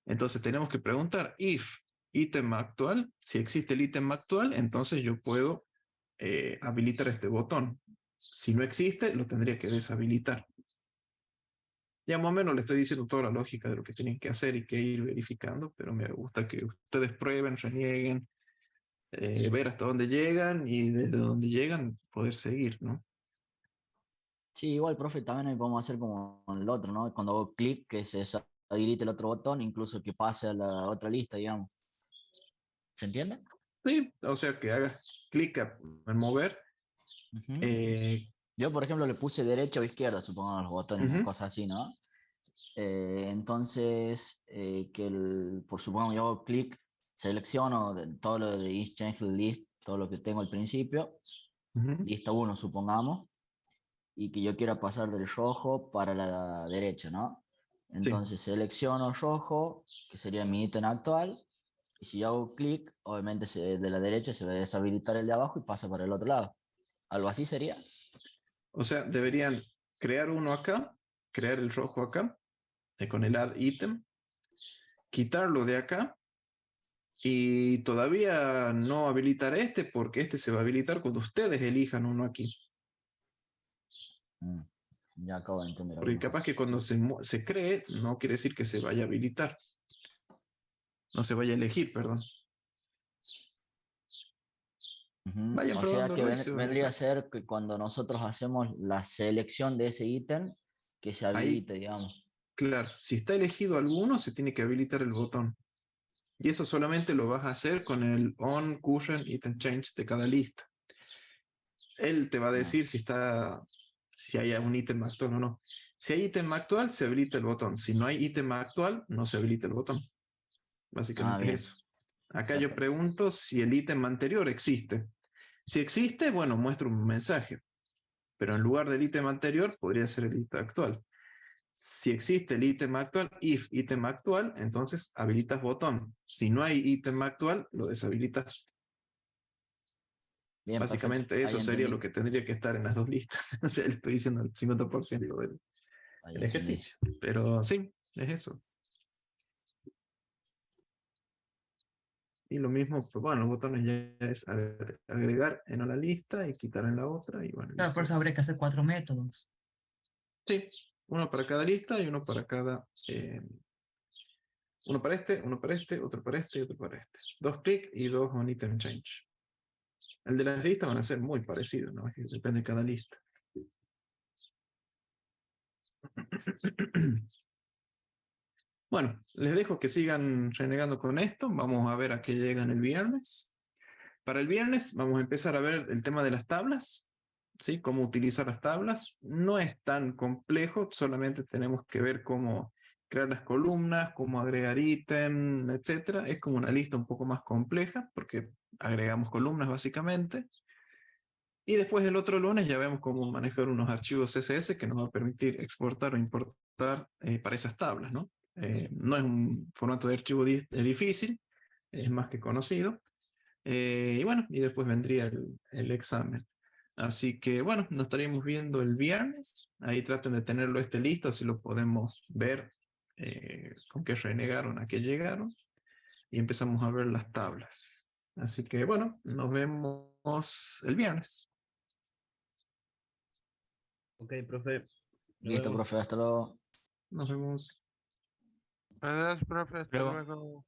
Entonces tenemos que preguntar if ítem actual, si existe el ítem actual, entonces yo puedo habilitar este botón. Si no existe, lo tendría que deshabilitar. Ya más o menos le estoy diciendo toda la lógica de lo que tienen que hacer y que ir verificando, pero me gusta que ustedes prueben, renieguen, ver hasta dónde llegan y desde dónde llegan poder seguir, ¿no? Sí, igual, profe, también ahí podemos hacer como el otro, ¿no? Cuando hago clic, que se habilite el otro botón, incluso que pase a la otra lista, digamos. ¿Se entiende? Sí, o sea que hagas clic en mover. Yo, por ejemplo, le puse derecha o izquierda, supongo, los botones, Ujú. cosas así, ¿no? Entonces, por supuesto, yo hago clic, selecciono todo lo de is change list, todo lo que tengo al principio, Ujú. lista 1, supongamos, y que yo quiera pasar del rojo para la derecha, ¿no? Sí. Entonces selecciono rojo, que sería mi ítem actual, y si yo hago clic, obviamente de la derecha se va a deshabilitar el de abajo y pasa para el otro lado. ¿Algo así sería? O sea, deberían crear uno acá, crear el rojo acá, con el add item, quitarlo de acá y todavía no habilitar este porque este se va a habilitar cuando ustedes elijan uno aquí. Mm, ya acabo de entender algo Porque mejor. capaz que cuando se cree, no quiere decir que se vaya a habilitar. No se vaya a elegir, perdón. Ujú. Vayan O sea que probándolo y se van a vendría a dar. ser que cuando nosotros hacemos la selección de ese ítem, que se Ahí, habilite, digamos. claro, si está elegido alguno, se tiene que habilitar el botón. Y eso solamente lo vas a hacer con el on current item change de cada lista. Él te va a Ah, decir si hay un ítem actual o no. Si hay ítem actual, se habilita el botón. Si no hay ítem actual, no se habilita el botón. Básicamente bien, es eso. Acá yo perfecto. pregunto si el ítem anterior existe. Si existe, bueno, muestro un mensaje. Pero en lugar del ítem anterior, podría ser el ítem actual. Si existe el ítem actual, if ítem actual, entonces habilitas botón. Si no hay ítem actual, lo deshabilitas. Bien, perfecto. Básicamente Ahí eso sería lo entendí. que tendría que estar en las dos listas. O sea, le estoy diciendo el 50% Ahí del entendí. ejercicio. Pero sí, es eso. Y lo mismo, pues, bueno, los botones ya es agregar en la lista y quitar en la otra y bueno, Claro, por eso viceversa. habría que hacer 4 métodos. Sí, uno para cada lista y uno para cada... uno para este, uno para este, otro para este y otro para este. Dos clic y dos on item change. El de las listas van a ser muy parecidos, ¿no? Depende de cada lista. Bueno, les dejo que sigan renegando con esto. Vamos a ver a qué llegan el viernes. Para el viernes vamos a empezar a ver el tema de las tablas, ¿sí? Cómo utilizar las tablas. No es tan complejo, solamente tenemos que ver cómo crear las columnas, cómo agregar ítem, etcétera. Es como una lista un poco más compleja porque agregamos columnas básicamente. Y después el otro lunes ya vemos cómo manejar unos archivos CSS que nos va a permitir exportar o importar para esas tablas, ¿no? No es un formato de archivo difícil, es más que conocido. Y bueno, y después vendría el examen. Así que bueno, nos estaremos viendo el viernes. Ahí traten de tenerlo listo, así lo podemos ver con qué renegaron, a qué llegaron. Y empezamos a ver las tablas. Así que bueno, nos vemos el viernes. Ok, profe. Nos Listo, vemos. profe, hasta luego. Nos vemos. Adiós, profe, hasta Luego. luego.